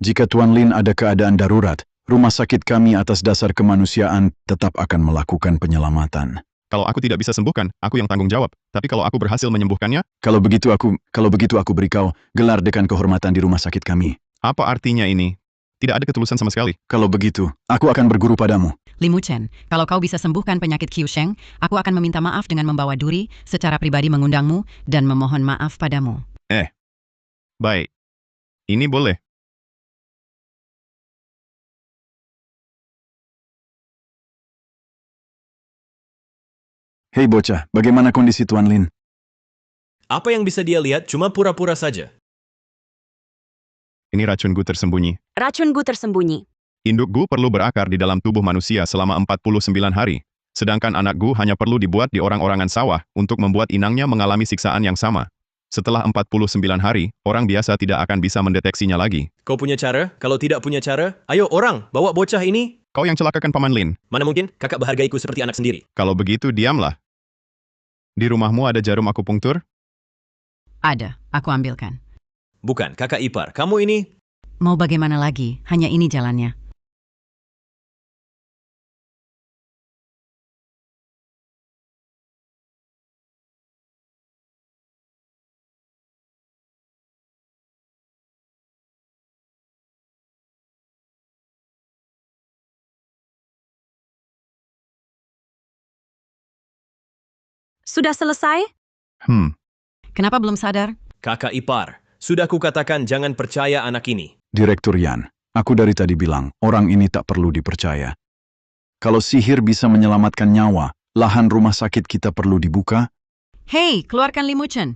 jika Tuan Lin ada keadaan darurat, rumah sakit kami atas dasar kemanusiaan tetap akan melakukan penyelamatan. Kalau aku tidak bisa sembuhkan, aku yang tanggung jawab. Tapi kalau aku berhasil menyembuhkannya, Kalau begitu aku beri kau gelar dekan kehormatan di rumah sakit kami. apa artinya ini? Tidak ada ketulusan sama sekali. Kalau begitu, aku akan berguru padamu. Li Muchen, kalau kau bisa sembuhkan penyakit Chusheng, aku akan meminta maaf dengan membawa duri, secara pribadi mengundangmu, dan memohon maaf padamu. Baik. Ini boleh. Hei bocah, bagaimana kondisi Tuan Lin? Apa yang bisa dia lihat cuma pura-pura saja. Ini racun Gu tersembunyi. Racun Gu tersembunyi. Induk Gu perlu berakar di dalam tubuh manusia selama 49 hari. Sedangkan anak Gu hanya perlu dibuat di orang-orangan sawah untuk membuat inangnya mengalami siksaan yang sama. Setelah 49 hari, orang biasa tidak akan bisa mendeteksinya lagi. Kau punya cara? Kalau tidak punya cara, ayo orang, bawa bocah ini. Kau yang celakakan Paman Lin. Mana mungkin, kakak berhargaiku seperti anak sendiri. Kalau begitu, diamlah. Di rumahmu ada jarum akupunktur? Ada, aku ambilkan. Bukan, kakak ipar, kamu ini... Mau bagaimana lagi? Hanya ini jalannya. Sudah selesai? Kenapa belum sadar? Kakak ipar, sudah kukatakan jangan percaya anak ini. Direktur Yan, aku dari tadi bilang, orang ini tak perlu dipercaya. Kalau sihir bisa menyelamatkan nyawa, lahan rumah sakit kita perlu dibuka? Hei, keluarkan Li Muchen.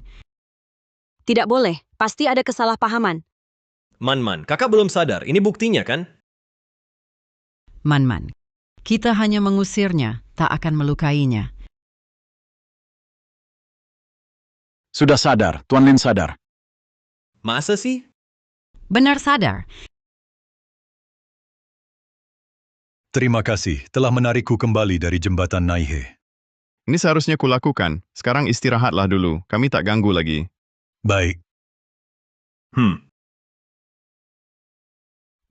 Tidak boleh, pasti ada kesalahpahaman. Man, kakak belum sadar, ini buktinya kan? Man, kita hanya mengusirnya, tak akan melukainya. Sudah sadar, Tuan Lin sadar. Masa sih? Benar sadar. Terima kasih telah menarikku kembali dari jembatan Naihe. Ini seharusnya kulakukan. Sekarang istirahatlah dulu. Kami tak ganggu lagi. Baik.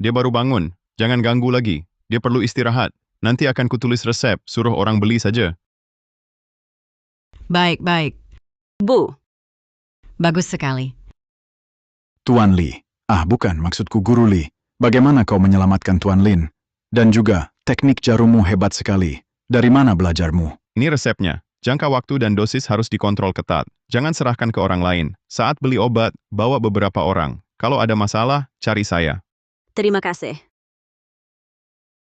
Dia baru bangun. Jangan ganggu lagi. Dia perlu istirahat. Nanti akan kutulis resep. Suruh orang beli saja. Baik. Bu. Bagus sekali. Tuan Li. Bukan, maksudku Guru Li. Bagaimana kau menyelamatkan Tuan Lin? Dan juga, teknik jarummu hebat sekali. Dari mana belajarmu? Ini resepnya. Jangka waktu dan dosis harus dikontrol ketat. Jangan serahkan ke orang lain. Saat beli obat, bawa beberapa orang. Kalau ada masalah, cari saya. Terima kasih.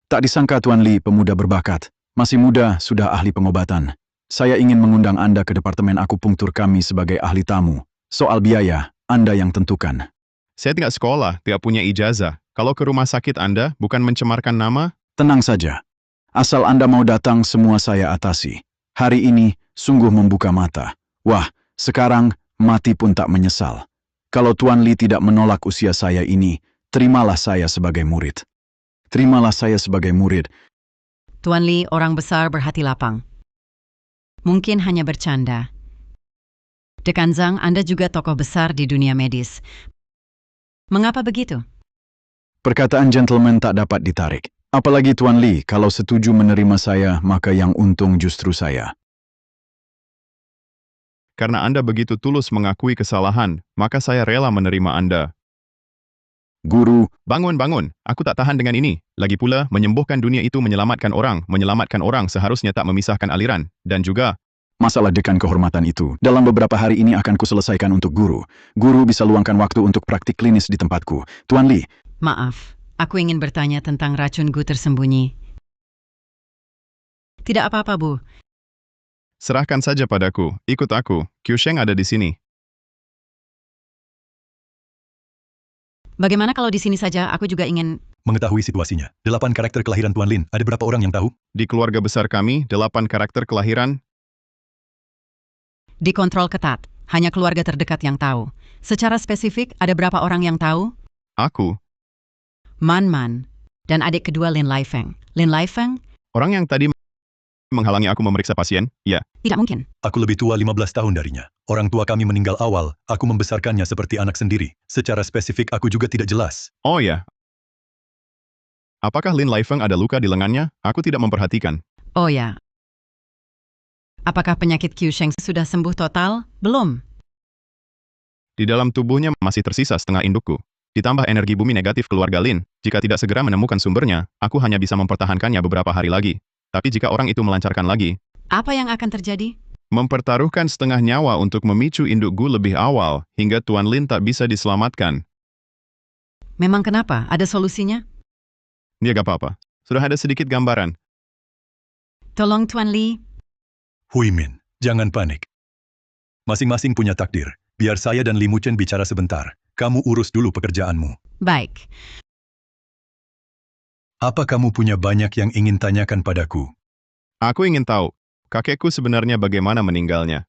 Tak disangka Tuan Li pemuda berbakat. Masih muda, sudah ahli pengobatan. Saya ingin mengundang Anda ke departemen akupunktur kami sebagai ahli tamu. Soal biaya, Anda yang tentukan. Saya tidak sekolah, tidak punya ijazah. Kalau ke rumah sakit Anda, bukan mencemarkan nama? Tenang saja. Asal Anda mau datang, semua saya atasi. Hari ini, sungguh membuka mata. Wah, sekarang, mati pun tak menyesal. Kalau Tuan Li tidak menolak usia saya ini, terimalah saya sebagai murid. Terimalah saya sebagai murid. Tuan Li orang besar berhati lapang. Mungkin hanya bercanda. Dekan Zhang, Anda juga tokoh besar di dunia medis. Mengapa begitu? Perkataan gentleman tak dapat ditarik. Apalagi Tuan Li, kalau setuju menerima saya, maka yang untung justru saya. Karena Anda begitu tulus mengakui kesalahan, maka saya rela menerima Anda. Guru, bangun. Aku tak tahan dengan ini. Lagi pula, menyembuhkan dunia itu menyelamatkan orang seharusnya tak memisahkan aliran. Dan juga, masalah dekan kehormatan itu, dalam beberapa hari ini akan kuselesaikan untuk guru. Guru bisa luangkan waktu untuk praktik klinis di tempatku. Tuan Li. Maaf, aku ingin bertanya tentang racun Gu tersembunyi. Tidak apa-apa, Bu. Serahkan saja padaku, ikut aku, Qiusheng ada di sini. Bagaimana kalau di sini saja aku juga ingin... Mengetahui situasinya. 8 karakter kelahiran Tuan Lin, ada berapa orang yang tahu? Di keluarga besar kami, 8 karakter kelahiran. Dikontrol ketat, hanya keluarga terdekat yang tahu. Secara spesifik, ada berapa orang yang tahu? Aku. Man, dan adik kedua Lin Laifeng. Lin Laifeng? Orang yang tadi menghalangi aku memeriksa pasien, ya. Tidak mungkin. Aku lebih tua 15 tahun darinya. Orang tua kami meninggal awal, aku membesarkannya seperti anak sendiri. Secara spesifik aku juga tidak jelas. Oh ya. Apakah Lin Laifeng ada luka di lengannya? Aku tidak memperhatikan. Oh ya. Apakah penyakit Qiusheng sudah sembuh total? Belum. Di dalam tubuhnya masih tersisa setengah indukku. Ditambah energi bumi negatif keluarga Lin, jika tidak segera menemukan sumbernya, aku hanya bisa mempertahankannya beberapa hari lagi. Tapi jika orang itu melancarkan lagi, Apa yang akan terjadi? mempertaruhkan setengah nyawa untuk memicu indukku lebih awal, hingga Tuan Lin tak bisa diselamatkan. Memang kenapa? Ada solusinya? Dia gak apa-apa. Sudah ada sedikit gambaran. Tolong Tuan Li. Hui Min, jangan panik. Masing-masing punya takdir. Biar saya dan Li Muchen bicara sebentar. Kamu urus dulu pekerjaanmu. Baik. Apa kamu punya banyak yang ingin tanyakan padaku? Aku ingin tahu, kakekku sebenarnya bagaimana meninggalnya.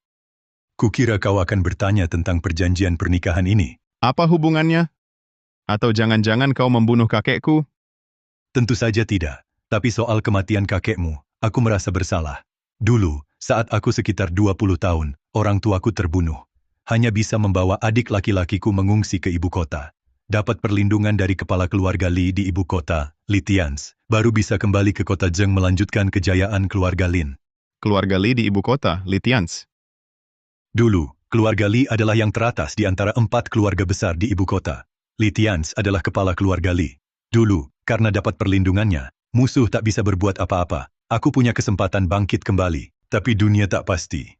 Kukira kau akan bertanya tentang perjanjian pernikahan ini. Apa hubungannya? Atau jangan-jangan kau membunuh kakekku? Tentu saja tidak. Tapi soal kematian kakekmu, aku merasa bersalah. Dulu, saat aku sekitar 20 tahun, orang tuaku terbunuh. Hanya bisa membawa adik laki-lakiku mengungsi ke ibu kota. Dapat perlindungan dari kepala keluarga Li di ibu kota, Li Tians, baru bisa kembali ke kota Zheng melanjutkan kejayaan keluarga Lin. Keluarga Li di ibu kota, Li Tians. Dulu, keluarga Li adalah yang teratas di antara 4 keluarga besar di ibu kota. Li Tians adalah kepala keluarga Li. Dulu, karena dapat perlindungannya, musuh tak bisa berbuat apa-apa. Aku punya kesempatan bangkit kembali, tapi dunia tak pasti.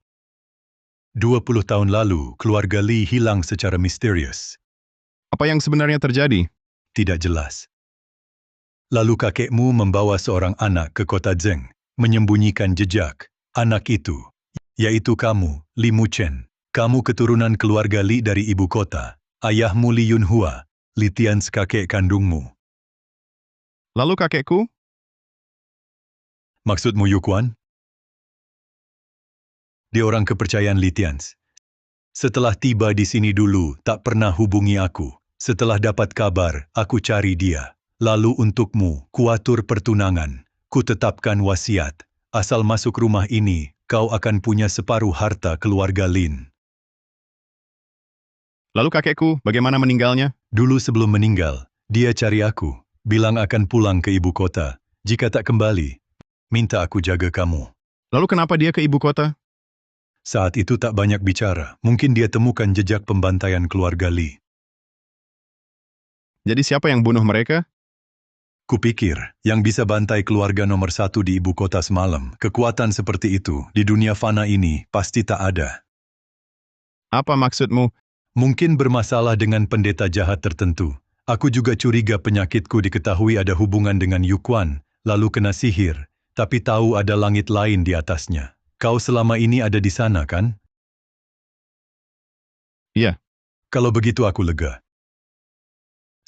20 tahun lalu, keluarga Li hilang secara misterius. Apa yang sebenarnya terjadi? Tidak jelas. Lalu kakekmu membawa seorang anak ke kota Zheng, menyembunyikan jejak. Anak itu, yaitu kamu, Li Muchen. Kamu keturunan keluarga Li dari ibu kota. Ayahmu Li Yunhua, Li Tians kakek kandungmu. Lalu kakekku? Maksudmu Yukuan? Dia orang kepercayaan Li Tians. Setelah tiba di sini dulu, tak pernah hubungi aku. Setelah dapat kabar, aku cari dia. Lalu untukmu, kuatur pertunangan. Kutetapkan wasiat. Asal masuk rumah ini, kau akan punya separuh harta keluarga Lin. Lalu kakekku, bagaimana meninggalnya? Dulu sebelum meninggal, dia cari aku. Bilang akan pulang ke ibu kota. Jika tak kembali, minta aku jaga kamu. Lalu kenapa dia ke ibu kota? Saat itu tak banyak bicara. Mungkin dia temukan jejak pembantaian keluarga Li. Jadi siapa yang bunuh mereka? Kupikir, yang bisa bantai keluarga nomor 1 di ibu kota semalam, kekuatan seperti itu, di dunia fana ini, pasti tak ada. Apa maksudmu? Mungkin bermasalah dengan pendeta jahat tertentu. Aku juga curiga penyakitku diketahui ada hubungan dengan Yukuan, lalu kena sihir, tapi tahu ada langit lain di atasnya. Kau selama ini ada di sana, kan? Iya. Kalau begitu aku lega.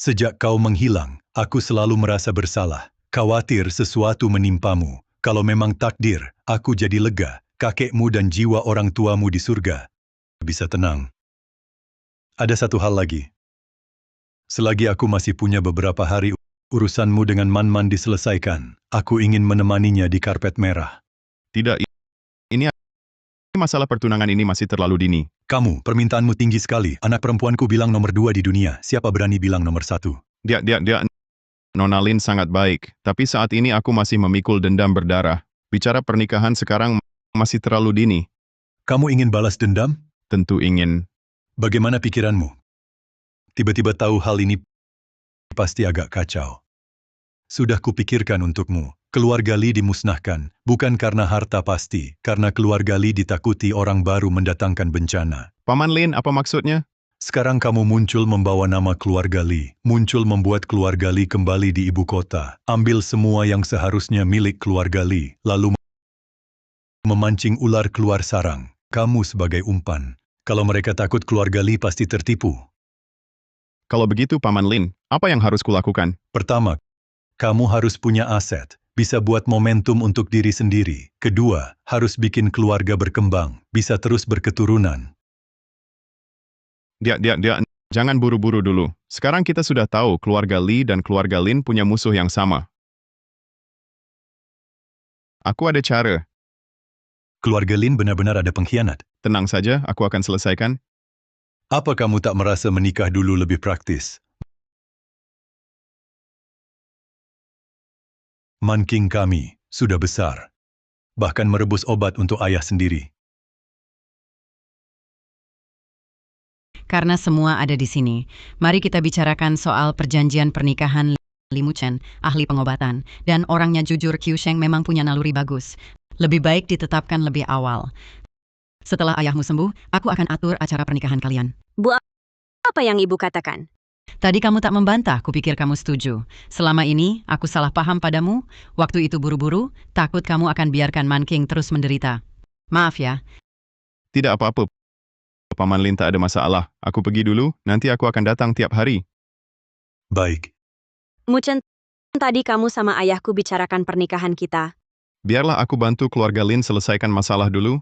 Sejak kau menghilang, aku selalu merasa bersalah. Khawatir sesuatu menimpamu. Kalau memang takdir, aku jadi lega. Kakekmu dan jiwa orang tuamu di surga bisa tenang. Ada satu hal lagi. Selagi aku masih punya beberapa hari, urusanmu dengan Man-Man diselesaikan. Aku ingin menemaninya di karpet merah. Tidak, ini masalah pertunangan ini masih terlalu dini. Kamu, permintaanmu tinggi sekali. Anak perempuanku bilang nomor 2 di dunia. Siapa berani bilang nomor 1? Dia. Nona Lin sangat baik, tapi saat ini aku masih memikul dendam berdarah. Bicara pernikahan sekarang masih terlalu dini. Kamu ingin balas dendam? Tentu ingin. Bagaimana pikiranmu? Tiba-tiba tahu hal ini pasti agak kacau. Sudah kupikirkan untukmu. Keluarga Li dimusnahkan, bukan karena harta pasti, karena keluarga Li ditakuti orang baru mendatangkan bencana. Paman Lin, apa maksudnya? Sekarang kamu muncul membawa nama keluarga Li, muncul membuat keluarga Li kembali di ibu kota, ambil semua yang seharusnya milik keluarga Li, lalu Memancing ular keluar sarang. Kamu sebagai umpan. Kalau mereka takut keluarga Li pasti tertipu. Kalau begitu, Paman Lin, apa yang harus kulakukan? Pertama, kamu harus punya aset. Bisa buat momentum untuk diri sendiri. Kedua, harus bikin keluarga berkembang. Bisa terus berketurunan. Dia, jangan buru-buru dulu. Sekarang kita sudah tahu keluarga Li dan keluarga Lin punya musuh yang sama. Aku ada cara. Keluarga Lin benar-benar ada pengkhianat. Tenang saja, aku akan selesaikan. Apa kamu tak merasa menikah dulu lebih praktis? Manking kami sudah besar. Bahkan merebus obat untuk ayah sendiri. Karena semua ada di sini, mari kita bicarakan soal perjanjian pernikahan Limuchen, ahli pengobatan, dan orangnya jujur Qiu Sheng memang punya naluri bagus. Lebih baik ditetapkan lebih awal. Setelah ayahmu sembuh, aku akan atur acara pernikahan kalian. Bu, apa yang ibu katakan? Tadi kamu tak membantah, kupikir kamu setuju. Selama ini, aku salah paham padamu. Waktu itu buru-buru, takut kamu akan biarkan Manking terus menderita. Maaf ya. Tidak apa-apa. Paman Lin tak ada masalah. Aku pergi dulu, nanti aku akan datang tiap hari. Baik. Muchen, tadi kamu sama ayahku bicarakan pernikahan kita. Biarlah aku bantu keluarga Lin selesaikan masalah dulu.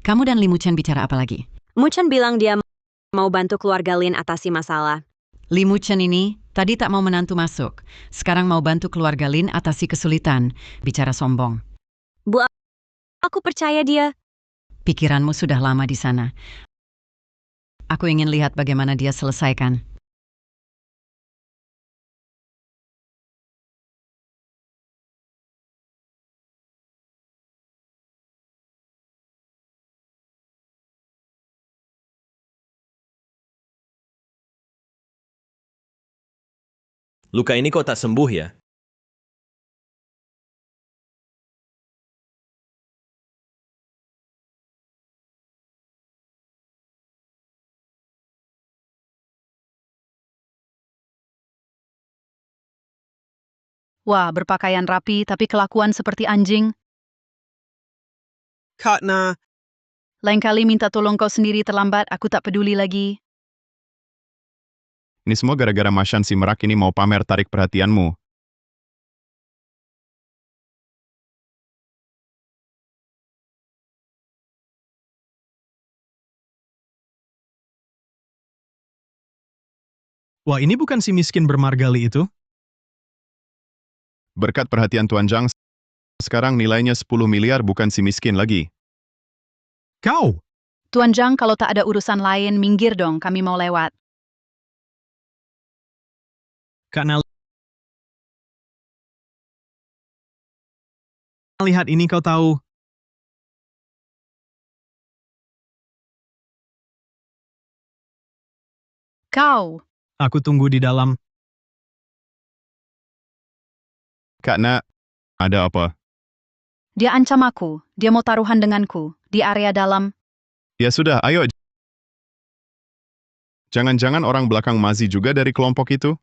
Kamu dan Limuchen bicara apa lagi? Muchen bilang dia mau bantu keluarga Lin atasi masalah. Limuchen ini tadi tak mau menantu masuk. Sekarang mau bantu keluarga Lin atasi kesulitan. Bicara sombong. Bu, aku percaya dia. Pikiranmu sudah lama di sana. Aku ingin lihat bagaimana dia selesaikan. Luka ini kok tak sembuh ya? Wah, berpakaian rapi tapi kelakuan seperti anjing. Karena Lain kali minta tolong kau sendiri terlambat, aku tak peduli lagi. Ini semua gara-gara Mashan si merak ini mau pamer tarik perhatianmu. Wah, ini bukan si miskin bermargali itu? Berkat perhatian Tuan Zhang, sekarang nilainya 10 miliar bukan si miskin lagi. Kau! Tuan Zhang, kalau tak ada urusan lain, minggir dong, kami mau lewat. Kak Nal, lihat ini kau tahu. Kau! Aku tunggu di dalam. Kak Na, ada apa? Dia ancam aku, dia mau taruhan denganku, di area dalam. Ya sudah, ayo. Jangan-jangan orang belakang Mazi juga dari kelompok itu?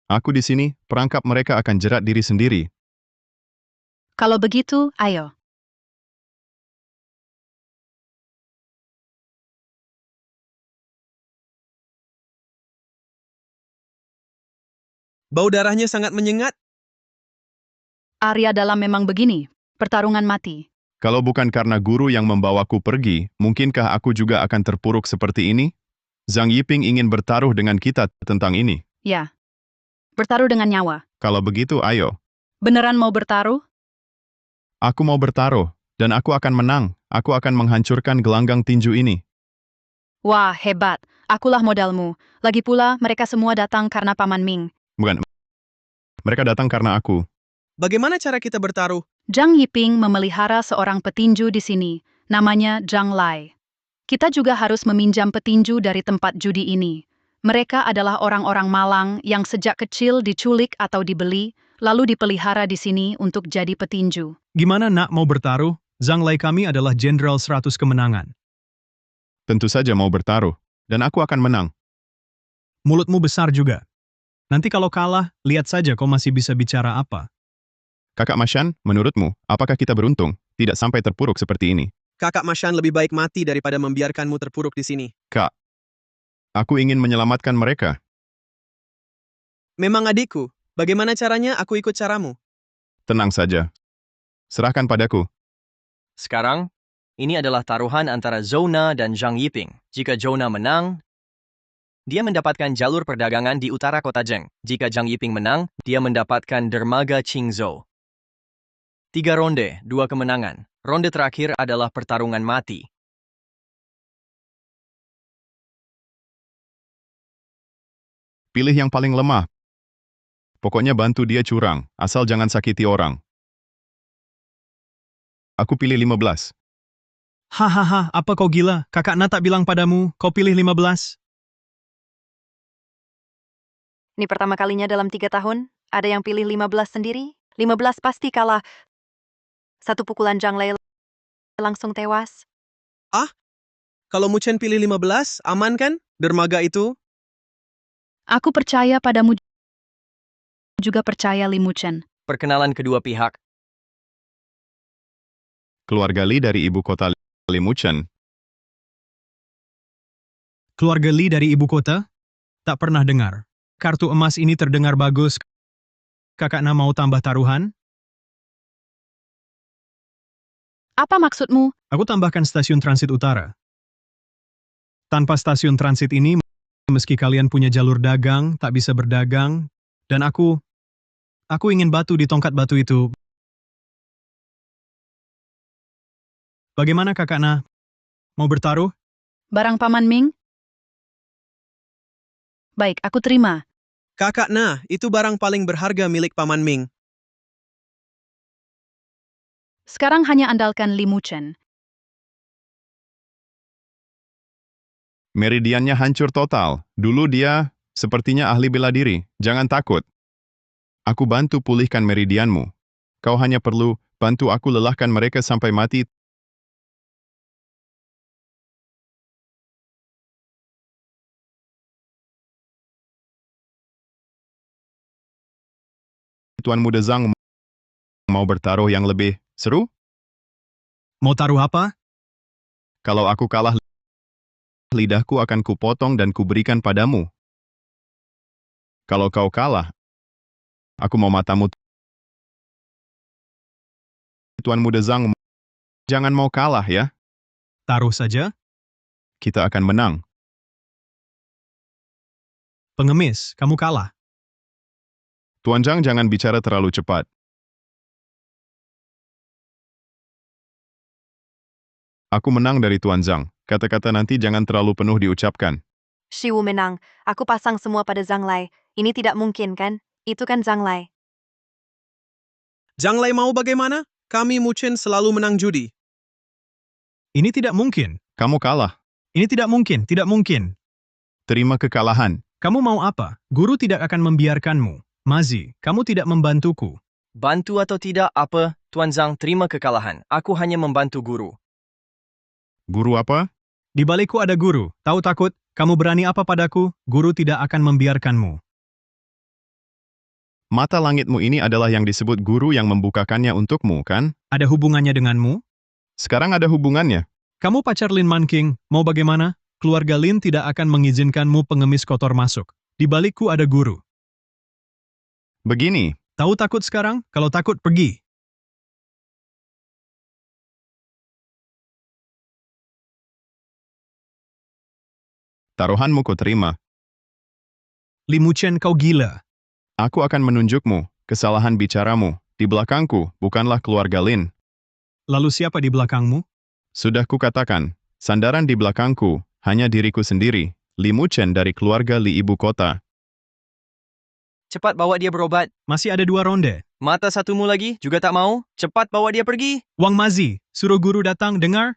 Aku di sini, perangkap mereka akan jerat diri sendiri. Kalau begitu, ayo. bau darahnya sangat menyengat. Area dalam memang begini, pertarungan mati. Kalau bukan karena guru yang membawaku pergi, mungkinkah aku juga akan terpuruk seperti ini? Zhang Yiping ingin bertaruh dengan kita tentang ini. Ya. Bertaruh dengan nyawa. Kalau begitu, ayo. Beneran mau bertaruh? Aku mau bertaruh, dan aku akan menang. Aku akan menghancurkan gelanggang tinju ini. Wah, hebat. Akulah modalmu. Lagi pula, mereka semua datang karena Paman Ming. Bukan. Mereka datang karena aku. Bagaimana cara kita bertaruh? Zhang Yiping memelihara seorang petinju di sini. Namanya Zhang Lai. Kita juga harus meminjam petinju dari tempat judi ini. Mereka adalah orang-orang malang yang sejak kecil diculik atau dibeli, lalu dipelihara di sini untuk jadi petinju. Gimana nak mau bertaruh? Zhang Lai kami adalah Jenderal 100 kemenangan. Tentu saja mau bertaruh, dan aku akan menang. Mulutmu besar juga. Nanti kalau kalah, lihat saja kau masih bisa bicara apa. Kakak Mashan, menurutmu, apakah kita beruntung, tidak sampai terpuruk seperti ini? Kakak Mashan lebih baik mati daripada membiarkanmu terpuruk di sini. Kak, aku ingin menyelamatkan mereka. Memang adikku, bagaimana caranya aku ikut caramu? Tenang saja. Serahkan padaku. Sekarang, ini adalah taruhan antara Zona dan Zhang Yiping. Jika Zona menang, dia mendapatkan jalur perdagangan di utara kota Zheng. Jika Zhang Yiping menang, dia mendapatkan dermaga Qingzhou. 3 ronde, 2 kemenangan. Ronde terakhir adalah pertarungan mati. Pilih yang paling lemah. Pokoknya bantu dia curang, asal jangan sakiti orang. Aku pilih 15. Hahaha, apa kau gila? Kakak Na tak bilang padamu, kau pilih 15? Ini pertama kalinya dalam 3 tahun, ada yang pilih 15 sendiri. 15 pasti kalah. Satu pukulan Zhang Lei langsung tewas. Ah? Kalau Mu Chen pilih 15, aman kan? Dermaga itu? Aku percaya padamu juga percaya Li Muchen. Perkenalan kedua pihak. Keluarga Li dari ibu kota Limuchen. Keluarga Li dari ibu kota? Tak pernah dengar. Kartu emas ini terdengar bagus. Kakak Na mau tambah taruhan? Apa maksudmu? Aku tambahkan stasiun transit utara. Tanpa stasiun transit ini, meski kalian punya jalur dagang, tak bisa berdagang, dan aku ingin batu di tongkat batu itu. Bagaimana Kakak Na? Mau bertaruh? Barang Paman Ming? Baik, aku terima. Kakak Na, itu barang paling berharga milik Paman Ming. Sekarang hanya andalkan Li Muchen. Meridiannya hancur total. Dulu dia sepertinya ahli bela diri. Jangan takut. Aku bantu pulihkan meridianmu. Kau hanya perlu bantu aku lelahkan mereka sampai mati. Tuan Muda Zhang mau bertaruh yang lebih seru? Mau taruh apa? Kalau aku kalah, lidahku akan kupotong dan kuberikan padamu. Kalau kau kalah, aku mau matamu. Tuan Muda Zhang, jangan mau kalah ya. Taruh saja. Kita akan menang. Pengemis, kamu kalah. Tuan Zhang jangan bicara terlalu cepat. Aku menang dari Tuan Zhang. Kata-kata nanti jangan terlalu penuh diucapkan. Shi Wu menang. Aku pasang semua pada Zhang Lei. Ini tidak mungkin kan? Itu kan Zhang Lei. Zhang Lei mau bagaimana? Kami Mu Chen selalu menang judi. Ini tidak mungkin. Kamu kalah. Ini tidak mungkin, tidak mungkin. Terima kekalahan. Kamu mau apa? Guru tidak akan membiarkanmu. Mazi, kamu tidak membantuku. Bantu atau tidak apa, Tuan Zhang terima kekalahan. Aku hanya membantu guru. Guru apa? Di balikku ada guru. Tahu takut? Kamu berani apa padaku? Guru tidak akan membiarkanmu. Mata langitmu ini adalah yang disebut guru yang membukakannya untukmu, kan? Ada hubungannya denganmu? Sekarang ada hubungannya. Kamu pacar Lin Manking, mau bagaimana? Keluarga Lin tidak akan mengizinkanmu pengemis kotor masuk. Di balikku ada guru. Begini. Tahu takut sekarang? Kalau takut, pergi. Taruhanmu ku terima. Li Muchen, kau gila. Aku akan menunjukmu kesalahan bicaramu. Di belakangku, bukanlah keluarga Lin. Lalu siapa di belakangmu? Sudah kukatakan, sandaran di belakangku, hanya diriku sendiri, Li Muchen dari keluarga Li ibu kota. Cepat bawa dia berobat. Masih ada 2 ronde. Mata satumu lagi, juga tak mau? Cepat bawa dia pergi. Wang Mazi, suruh guru datang, dengar?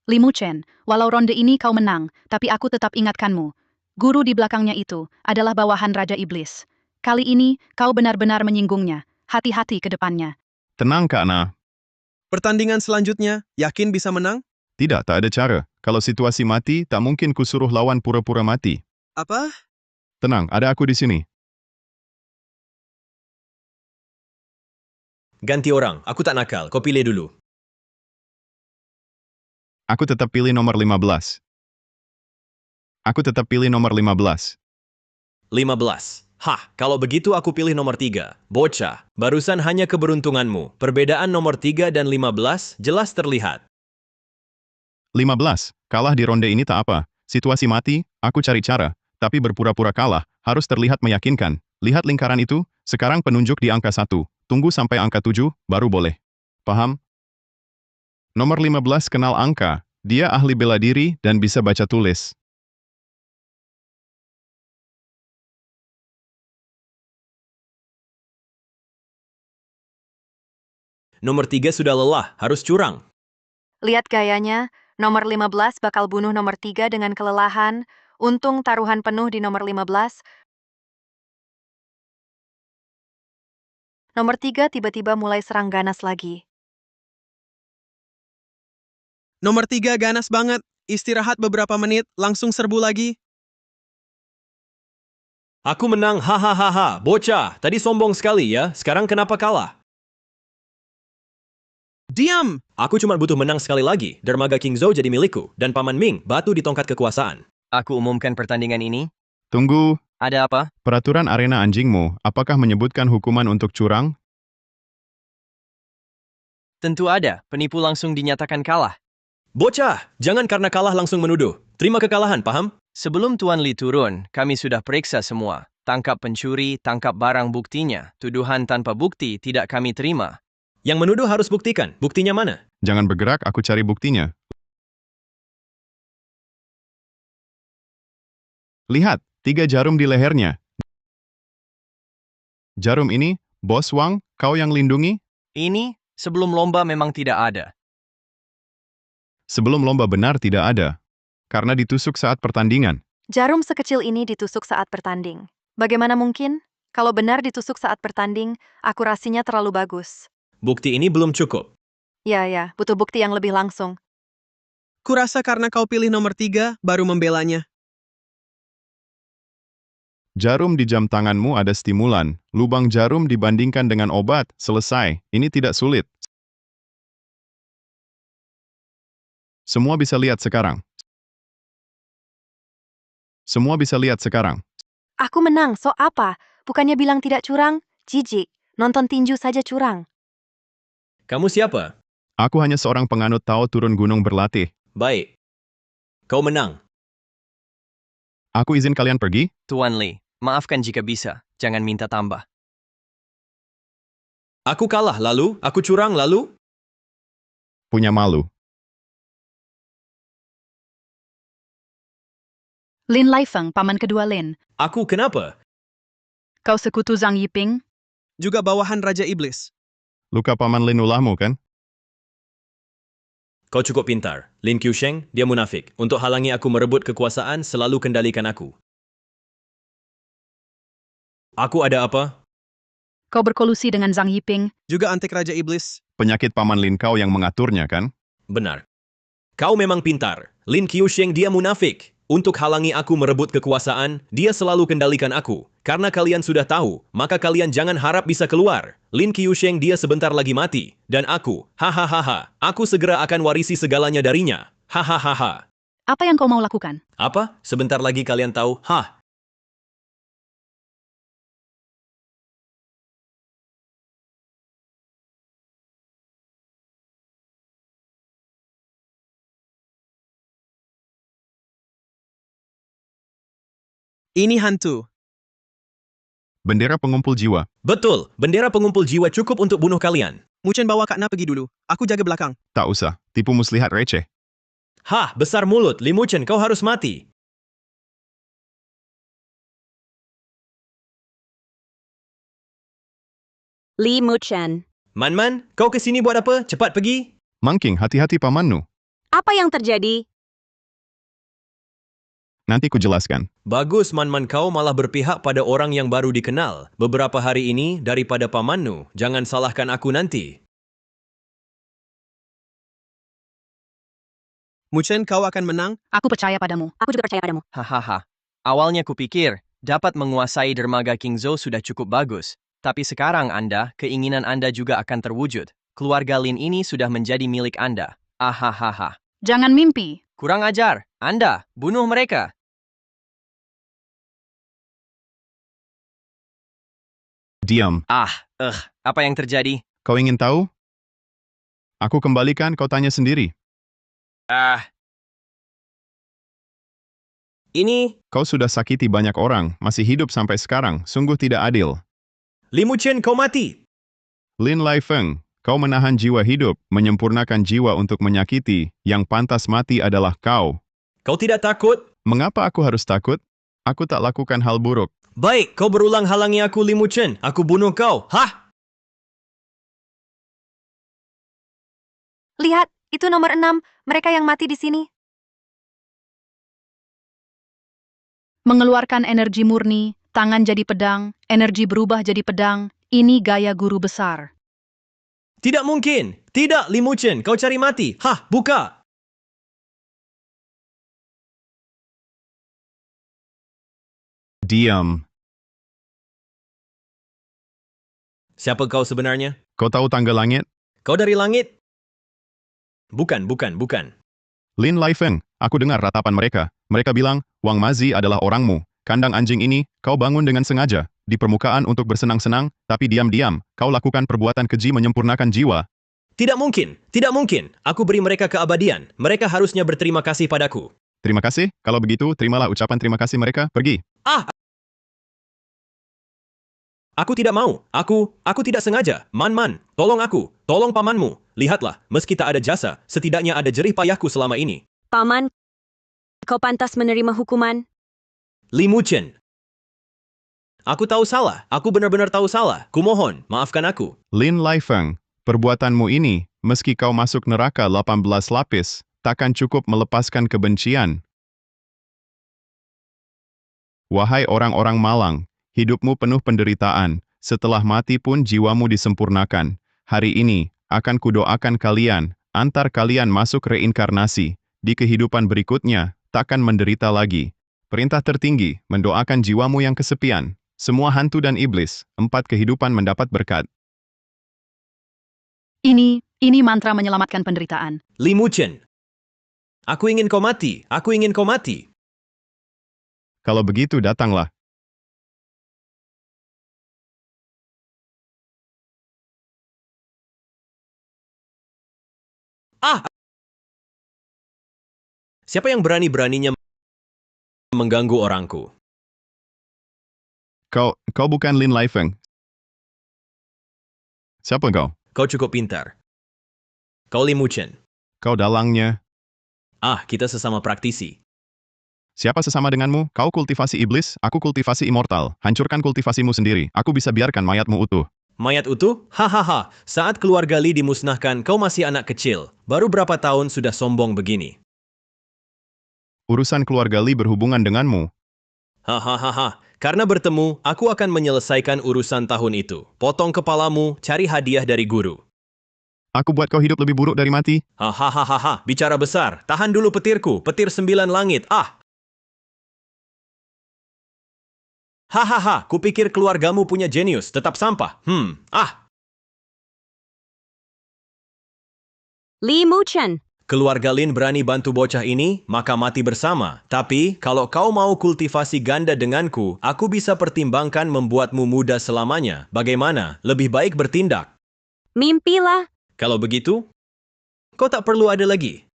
Li Muchen, walau ronde ini kau menang, tapi aku tetap ingatkanmu. Guru di belakangnya itu adalah bawahan Raja Iblis. Kali ini, kau benar-benar menyinggungnya. Hati-hati ke depannya. Tenang, Kak Na. Pertandingan selanjutnya, yakin bisa menang? Tidak, tak ada cara. Kalau situasi mati, tak mungkin kusuruh lawan pura-pura mati. Apa? Tenang, ada aku di sini. Ganti orang, aku tak nakal, kau pilih dulu. Aku tetap pilih nomor 15. Aku tetap pilih nomor 15. 15. Hah, kalau begitu aku pilih nomor 3. Bocah, barusan hanya keberuntunganmu. Perbedaan nomor 3 dan 15 jelas terlihat. 15. Kalah di ronde ini tak apa. Situasi mati, aku cari cara. Tapi berpura-pura kalah, harus terlihat meyakinkan. Lihat lingkaran itu, sekarang penunjuk di angka 1. Tunggu sampai angka 7, baru boleh. Paham? Nomor 15 kenal angka. Dia ahli bela diri dan bisa baca tulis. Nomor 3 sudah lelah, harus curang. Lihat gayanya, nomor 15 bakal bunuh nomor 3 dengan kelelahan. Untung taruhan penuh di nomor 15. Nomor 3 tiba-tiba mulai serang ganas lagi. Nomor 3 ganas banget. Istirahat beberapa menit, langsung serbu lagi. Aku menang, hahaha. Bocah, tadi sombong sekali ya. Sekarang kenapa kalah? Diam! Aku cuma butuh menang sekali lagi. Dermaga King Zhou jadi milikku. Dan Paman Ming, batu di tongkat kekuasaan. Aku umumkan pertandingan ini. Tunggu. Ada apa? Peraturan arena anjingmu, apakah menyebutkan hukuman untuk curang? Tentu ada. Penipu langsung dinyatakan kalah. Bocah, jangan karena kalah langsung menuduh. Terima kekalahan, paham? Sebelum Tuan Li turun, kami sudah periksa semua. Tangkap pencuri, tangkap barang buktinya. Tuduhan tanpa bukti tidak kami terima. Yang menuduh harus buktikan. Buktinya mana? Jangan bergerak, aku cari buktinya. Lihat, 3 jarum di lehernya. Jarum ini, Bos Wang, kau yang lindungi? Ini, sebelum lomba memang tidak ada. Sebelum lomba benar tidak ada. Karena ditusuk saat pertandingan. Jarum sekecil ini ditusuk saat bertanding. Bagaimana mungkin? Kalau benar ditusuk saat bertanding, akurasinya terlalu bagus. Bukti ini belum cukup. Ya, butuh bukti yang lebih langsung. Kurasa karena kau pilih nomor 3, baru membelanya. Jarum di jam tanganmu ada stimulan. Lubang jarum dibandingkan dengan obat, selesai. Ini tidak sulit. Semua bisa lihat sekarang. Semua bisa lihat sekarang. Aku menang, so apa? Bukannya bilang tidak curang? Jijik, nonton tinju saja curang. Kamu siapa? Aku hanya seorang penganut Tao turun gunung berlatih. Baik. Kau menang. Aku izin kalian pergi? Tuan Li, maafkan jika bisa. Jangan minta tambah. Aku kalah, lalu? Aku curang, lalu? Punya malu. Lin Laifeng, paman kedua Lin. Aku kenapa? Kau sekutu Zhang Yiping? Juga bawahan Raja Iblis. Luka paman Lin ulahmu, kan? Kau cukup pintar. Lin Qiusheng, dia munafik. Untuk halangi aku merebut kekuasaan, selalu kendalikan aku. Aku ada apa? Kau berkolusi dengan Zhang Yiping? Juga antek Raja Iblis. Penyakit paman Lin kau yang mengaturnya, kan? Benar. Kau memang pintar. Lin Qiusheng dia munafik. Untuk halangi aku merebut kekuasaan, dia selalu kendalikan aku. Karena kalian sudah tahu, maka kalian jangan harap bisa keluar. Lin Qiusheng dia sebentar lagi mati. Dan aku, hahaha, aku segera akan warisi segalanya darinya. Hahaha. Apa yang kau mau lakukan? Apa? Sebentar lagi kalian tahu, hah? Ini hantu. Bendera pengumpul jiwa. Betul, bendera pengumpul jiwa cukup untuk bunuh kalian. Muchen bawa Kak Na pergi dulu. Aku jaga belakang. Tak usah, tipu muslihat receh. Hah, besar mulut, Li Muchen, kau harus mati. Li Muchen. Man, kau kesini buat apa? Cepat pergi. Mangking, hati-hati pamanmu. Apa yang terjadi? Nanti ku jelaskan. Bagus, Man kau malah berpihak pada orang yang baru dikenal. Beberapa hari ini daripada pamanmu. Jangan salahkan aku nanti. Muchen, kau akan menang? Aku percaya padamu. Aku juga percaya padamu. Hahaha. Awalnya kupikir, dapat menguasai dermaga King Zhou sudah cukup bagus. Tapi sekarang keinginan Anda juga akan terwujud. Keluarga Lin ini sudah menjadi milik Anda. Ahahaha. Jangan mimpi. Kurang ajar. Anda, bunuh mereka. Diam. Apa yang terjadi? Kau ingin tahu? Aku kembalikan, kau tanya sendiri. Ini... Kau sudah sakiti banyak orang, masih hidup sampai sekarang, sungguh tidak adil. Li Muchen, kau mati. Lin Laifeng, kau menahan jiwa hidup, menyempurnakan jiwa untuk menyakiti, yang pantas mati adalah kau. Kau tidak takut? Mengapa aku harus takut? Aku tak lakukan hal buruk. Baik, kau berulang halangi aku, Li Muchen. Aku bunuh kau. Hah? Lihat, itu nomor 6, mereka yang mati di sini. Mengeluarkan energi murni, tangan jadi pedang, energi berubah jadi pedang, ini gaya guru besar. Tidak mungkin. Tidak, Li Muchen. Kau cari mati. Hah, buka. Diam. Siapa kau sebenarnya? Kau tahu tangga langit? Kau dari langit? Bukan. Lin Laifeng, aku dengar ratapan mereka. Mereka bilang, Wang Mazi adalah orangmu. Kandang anjing ini, kau bangun dengan sengaja. Di permukaan untuk bersenang-senang, tapi diam-diam, kau lakukan perbuatan keji menyempurnakan jiwa. Tidak mungkin. Aku beri mereka keabadian. Mereka harusnya berterima kasih padaku. Terima kasih, kalau begitu, terimalah ucapan terima kasih mereka, pergi. Aku tidak mau. Aku tidak sengaja. Man, tolong aku. Tolong pamanmu. Lihatlah, meski tak ada jasa, setidaknya ada jerih payahku selama ini. Paman, kau pantas menerima hukuman. Li Muchen. Aku tahu salah. Aku benar-benar tahu salah. Kumohon, maafkan aku. Lin Laifeng, perbuatanmu ini, meski kau masuk neraka 18 lapis, takkan cukup melepaskan kebencian. Wahai orang-orang malang, hidupmu penuh penderitaan, setelah mati pun jiwamu disempurnakan. Hari ini, akan kudoakan kalian, antar kalian masuk reinkarnasi. Di kehidupan berikutnya, takkan menderita lagi. Perintah tertinggi, mendoakan jiwamu yang kesepian. Semua hantu dan iblis, 4 kehidupan mendapat berkat. Ini mantra menyelamatkan penderitaan. Li Muchen. Aku ingin kau mati. Kalau begitu, datanglah. Siapa yang berani-beraninya mengganggu orangku? Kau bukan Lin Laifeng. Siapa kau? Kau cukup pintar. Kau Li Muchen. Kau dalangnya. Kita sesama praktisi. Siapa sesama denganmu? Kau kultivasi iblis, aku kultivasi immortal. Hancurkan kultivasimu sendiri, aku bisa biarkan mayatmu utuh. Mayat utuh? Hahaha, saat keluarga Li dimusnahkan, kau masih anak kecil. Baru berapa tahun sudah sombong begini? Urusan keluarga Li berhubungan denganmu. Hahaha, karena bertemu, aku akan menyelesaikan urusan tahun itu. Potong kepalamu, cari hadiah dari guru. Aku buat kau hidup lebih buruk dari mati. Hahaha, bicara besar. Tahan dulu petirku, petir 9 langit. Hahaha, kupikir keluargamu punya jenius, tetap sampah. Li Muchen. Keluarga Lin berani bantu bocah ini, maka mati bersama. Tapi, kalau kau mau kultivasi ganda denganku, aku bisa pertimbangkan membuatmu muda selamanya. Bagaimana? Lebih baik bertindak. Mimpilah. Kalau begitu, kau tak perlu ada lagi.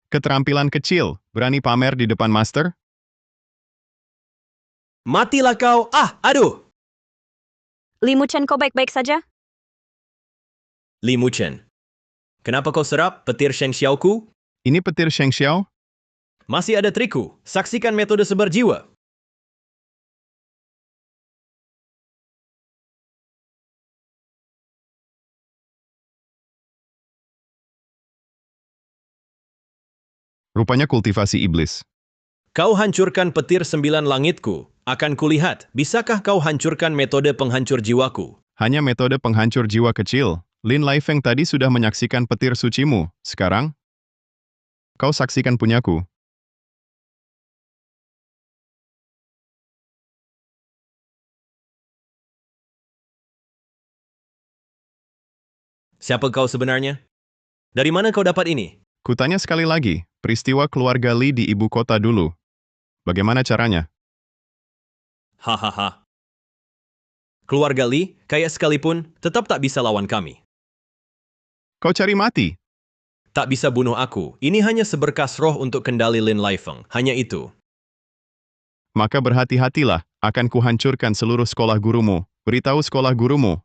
Keterampilan kecil, berani pamer di depan master? Matilah kau! Aduh! Li Muchen, kau baik-baik saja? Li Muchen. Kenapa kau serap petir Sheng Xiaoku? Ini petir Sheng Xiao? Masih ada trikku. Saksikan metode sebar jiwa. Rupanya kultivasi iblis. Kau hancurkan petir 9 langitku. Akan kulihat, bisakah kau hancurkan metode penghancur jiwaku? Hanya metode penghancur jiwa kecil. Lin Laifeng tadi sudah menyaksikan petir sucimu. Sekarang, kau saksikan punyaku. Siapa kau sebenarnya? Dari mana kau dapat ini? Kutanya sekali lagi, peristiwa keluarga Lee di ibu kota dulu. Bagaimana caranya? Hahaha. Keluarga Lee, kaya sekalipun, tetap tak bisa lawan kami. Kau cari mati? Tak bisa bunuh aku. Ini hanya seberkas roh untuk kendali Lin Laifeng. Hanya itu. Maka berhati-hatilah, akan kuhancurkan seluruh sekolah gurumu. Beritahu sekolah gurumu.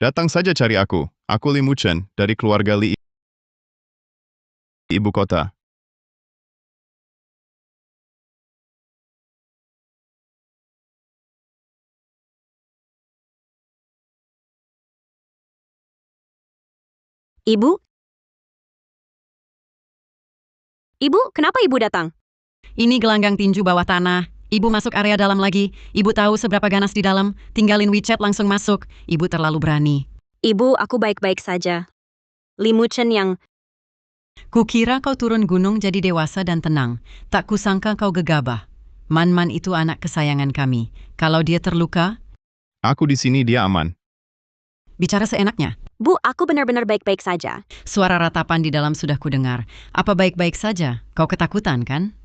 Datang saja cari aku. Aku Lee Muchen, dari keluarga Lee ibu kota. Ibu? Ibu, kenapa ibu datang? Ini gelanggang tinju bawah tanah. Ibu masuk area dalam lagi. Ibu tahu seberapa ganas di dalam. Tinggalin WeChat langsung masuk. Ibu terlalu berani. Ibu, aku baik-baik saja. Lee Muchen yang... Kukira kau turun gunung jadi dewasa dan tenang. Tak kusangka kau gegabah. Man-Man itu anak kesayangan kami. Kalau dia terluka, Aku di sini, dia aman. bicara seenaknya. Bu, aku benar-benar baik-baik saja. Suara ratapan di dalam sudah kudengar. Apa baik-baik saja? Kau ketakutan, kan?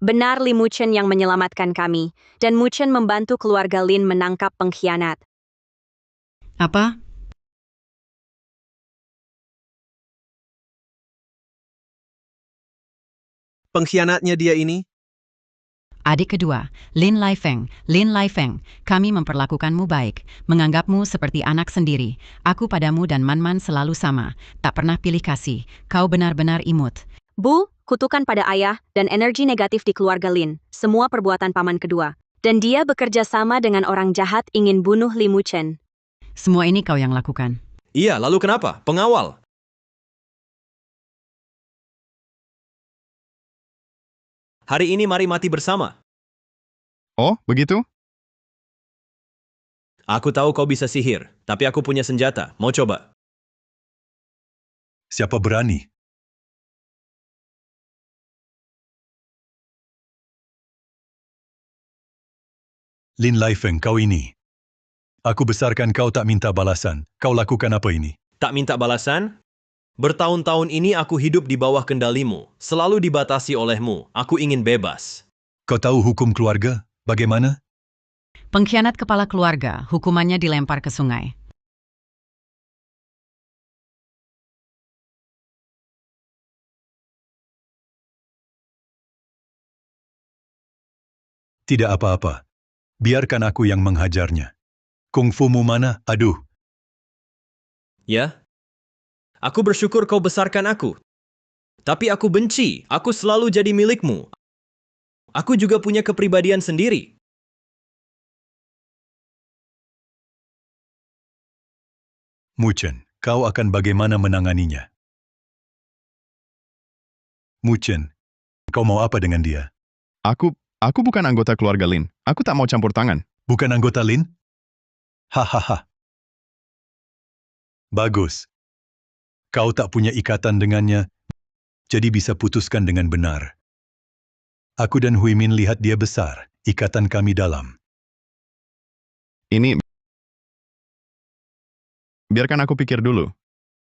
Benar Lee Muchen yang menyelamatkan kami, dan Muchen membantu keluarga Lin menangkap pengkhianat. Apa? Pengkhianatnya dia ini? Adik kedua, Lin Laifeng. Lin Laifeng, kami memperlakukanmu baik, menganggapmu seperti anak sendiri. Aku padamu dan Man-Man selalu sama, tak pernah pilih kasih. Kau benar-benar imut. Bu, kutukan pada ayah dan energi negatif di keluarga Lin, semua perbuatan paman kedua. Dan dia bekerja sama dengan orang jahat ingin bunuh Lee Muchen. Semua ini kau yang lakukan. Iya, lalu kenapa? Pengawal. Hari ini mari mati bersama. Oh, begitu? Aku tahu kau bisa sihir, tapi aku punya senjata. Mau coba? Siapa berani? Lin Laifeng, kau ini. Aku besarkan kau tak minta balasan. Kau lakukan apa ini? Tak minta balasan? Bertahun-tahun ini aku hidup di bawah kendalimu, selalu dibatasi olehmu. Aku ingin bebas. Kau tahu hukum keluarga? Bagaimana? Pengkhianat kepala keluarga, hukumannya dilempar ke sungai. Tidak apa-apa. Biarkan aku yang menghajarnya. Kungfumu mana? Aduh. Ya? Aku bersyukur kau besarkan aku. Tapi aku benci, aku selalu jadi milikmu. Aku juga punya kepribadian sendiri. Muchen, kau akan bagaimana menanganinya? Muchen, kau mau apa dengan dia? Aku bukan anggota keluarga Lin. Aku tak mau campur tangan. Bukan anggota Lin? Hahaha. Bagus. Kau tak punya ikatan dengannya, jadi bisa putuskan dengan benar. Aku dan Hui Min lihat dia besar, ikatan kami dalam. Ini... Biarkan aku pikir dulu.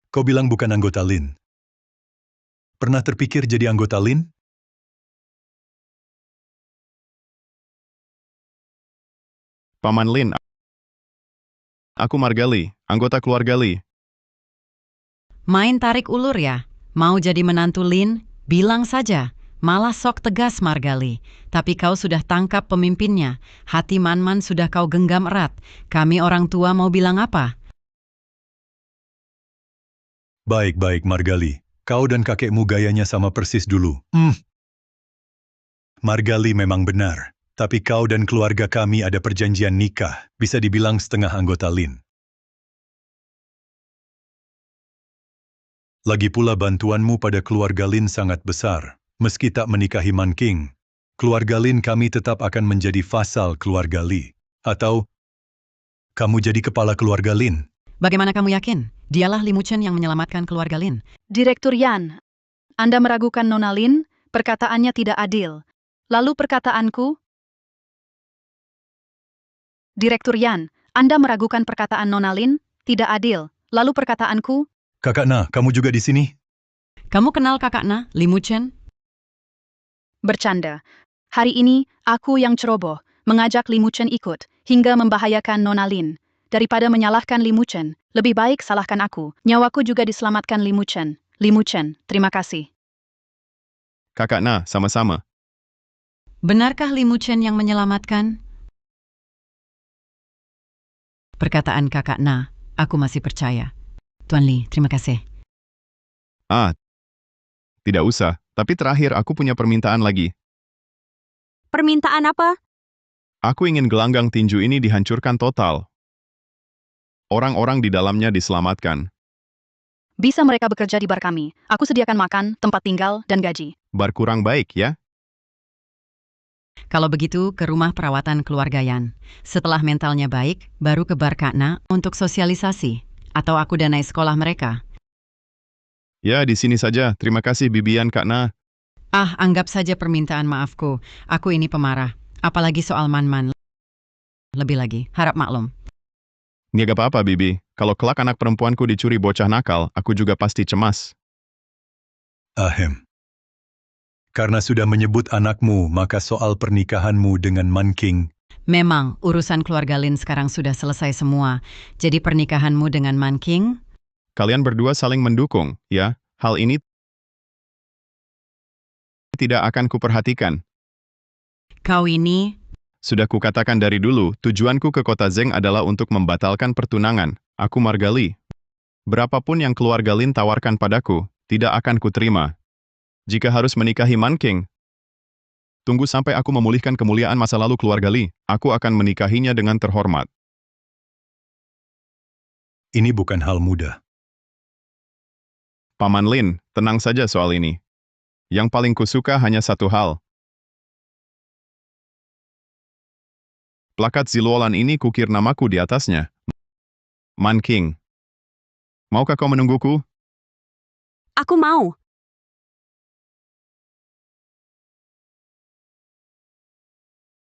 Kau bilang bukan anggota Lin. Pernah terpikir jadi anggota Lin? Paman Lin. Aku Margali, anggota keluarga Lee. Main tarik ulur ya? Mau jadi menantu Lin? Bilang saja. Malah sok tegas Margali. Tapi kau sudah tangkap pemimpinnya. Hati Man-Man sudah kau genggam erat. Kami orang tua mau bilang apa? Baik-baik Margali. Kau dan kakekmu gayanya sama persis dulu. Margali memang benar. Tapi kau dan keluarga kami ada perjanjian nikah. Bisa dibilang setengah anggota Lin. Lagi pula bantuanmu pada keluarga Lin sangat besar. Meski tak menikahi Man King, keluarga Lin kami tetap akan menjadi vasal keluarga Lee. Atau, kamu jadi kepala keluarga Lin. Bagaimana kamu yakin? Dialah Lee Muchen yang menyelamatkan keluarga Lin. Direktur Yan, Anda meragukan Nona Lin, perkataannya tidak adil. Lalu perkataanku? Direktur Yan, Anda meragukan perkataan Nona Lin, tidak adil. Lalu perkataanku, Kakak Na, kamu juga di sini? Kamu kenal kakak Na, Li Muchen? bercanda. Hari ini, aku yang ceroboh, mengajak Li Muchen ikut, hingga membahayakan Nona Lin. Daripada menyalahkan Li Muchen, lebih baik salahkan aku. Nyawaku juga diselamatkan Li Muchen. Li Muchen, terima kasih. Kakak Na, sama-sama. Benarkah Li Muchen yang menyelamatkan? Perkataan kakak Na, aku masih percaya. Tuan Li, terima kasih. Tidak usah, tapi terakhir aku punya permintaan lagi. Permintaan apa? Aku ingin gelanggang tinju ini dihancurkan total. Orang-orang di dalamnya diselamatkan. Bisa mereka bekerja di bar kami. Aku sediakan makan, tempat tinggal, dan gaji. Bar kurang baik ya? Kalau begitu, ke rumah perawatan keluarga Yan. Setelah mentalnya baik, baru ke bar Kak Na untuk sosialisasi. Atau aku danai sekolah mereka. Ya, di sini saja. Terima kasih Bibian Kak Na. Anggap saja permintaan maafku. Aku ini pemarah. Apalagi soal Man-Man. Lebih lagi, harap maklum. Nggak apa-apa Bibi. Kalau kelak anak perempuanku dicuri bocah nakal, aku juga pasti cemas. Ahem. Karena sudah menyebut anakmu, maka soal pernikahanmu dengan Man King. Memang, urusan keluarga Lin sekarang sudah selesai semua. Jadi pernikahanmu dengan Man King? Kalian berdua saling mendukung, ya? Hal ini tidak akan kuperhatikan. Kau ini... Sudah kukatakan dari dulu, tujuanku ke kota Zeng adalah untuk membatalkan pertunangan. Aku Margali. Berapapun yang keluarga Lin tawarkan padaku, tidak akan kuterima. Jika harus menikahi Man King, tunggu sampai aku memulihkan kemuliaan masa lalu keluarga Li. Aku akan menikahinya dengan terhormat. Ini bukan hal mudah. Paman Lin, tenang saja soal ini. Yang paling kusuka hanya satu hal. Plakat Ziluolan ini kukir namaku di atasnya. Man King. Maukah kau menungguku? Aku mau.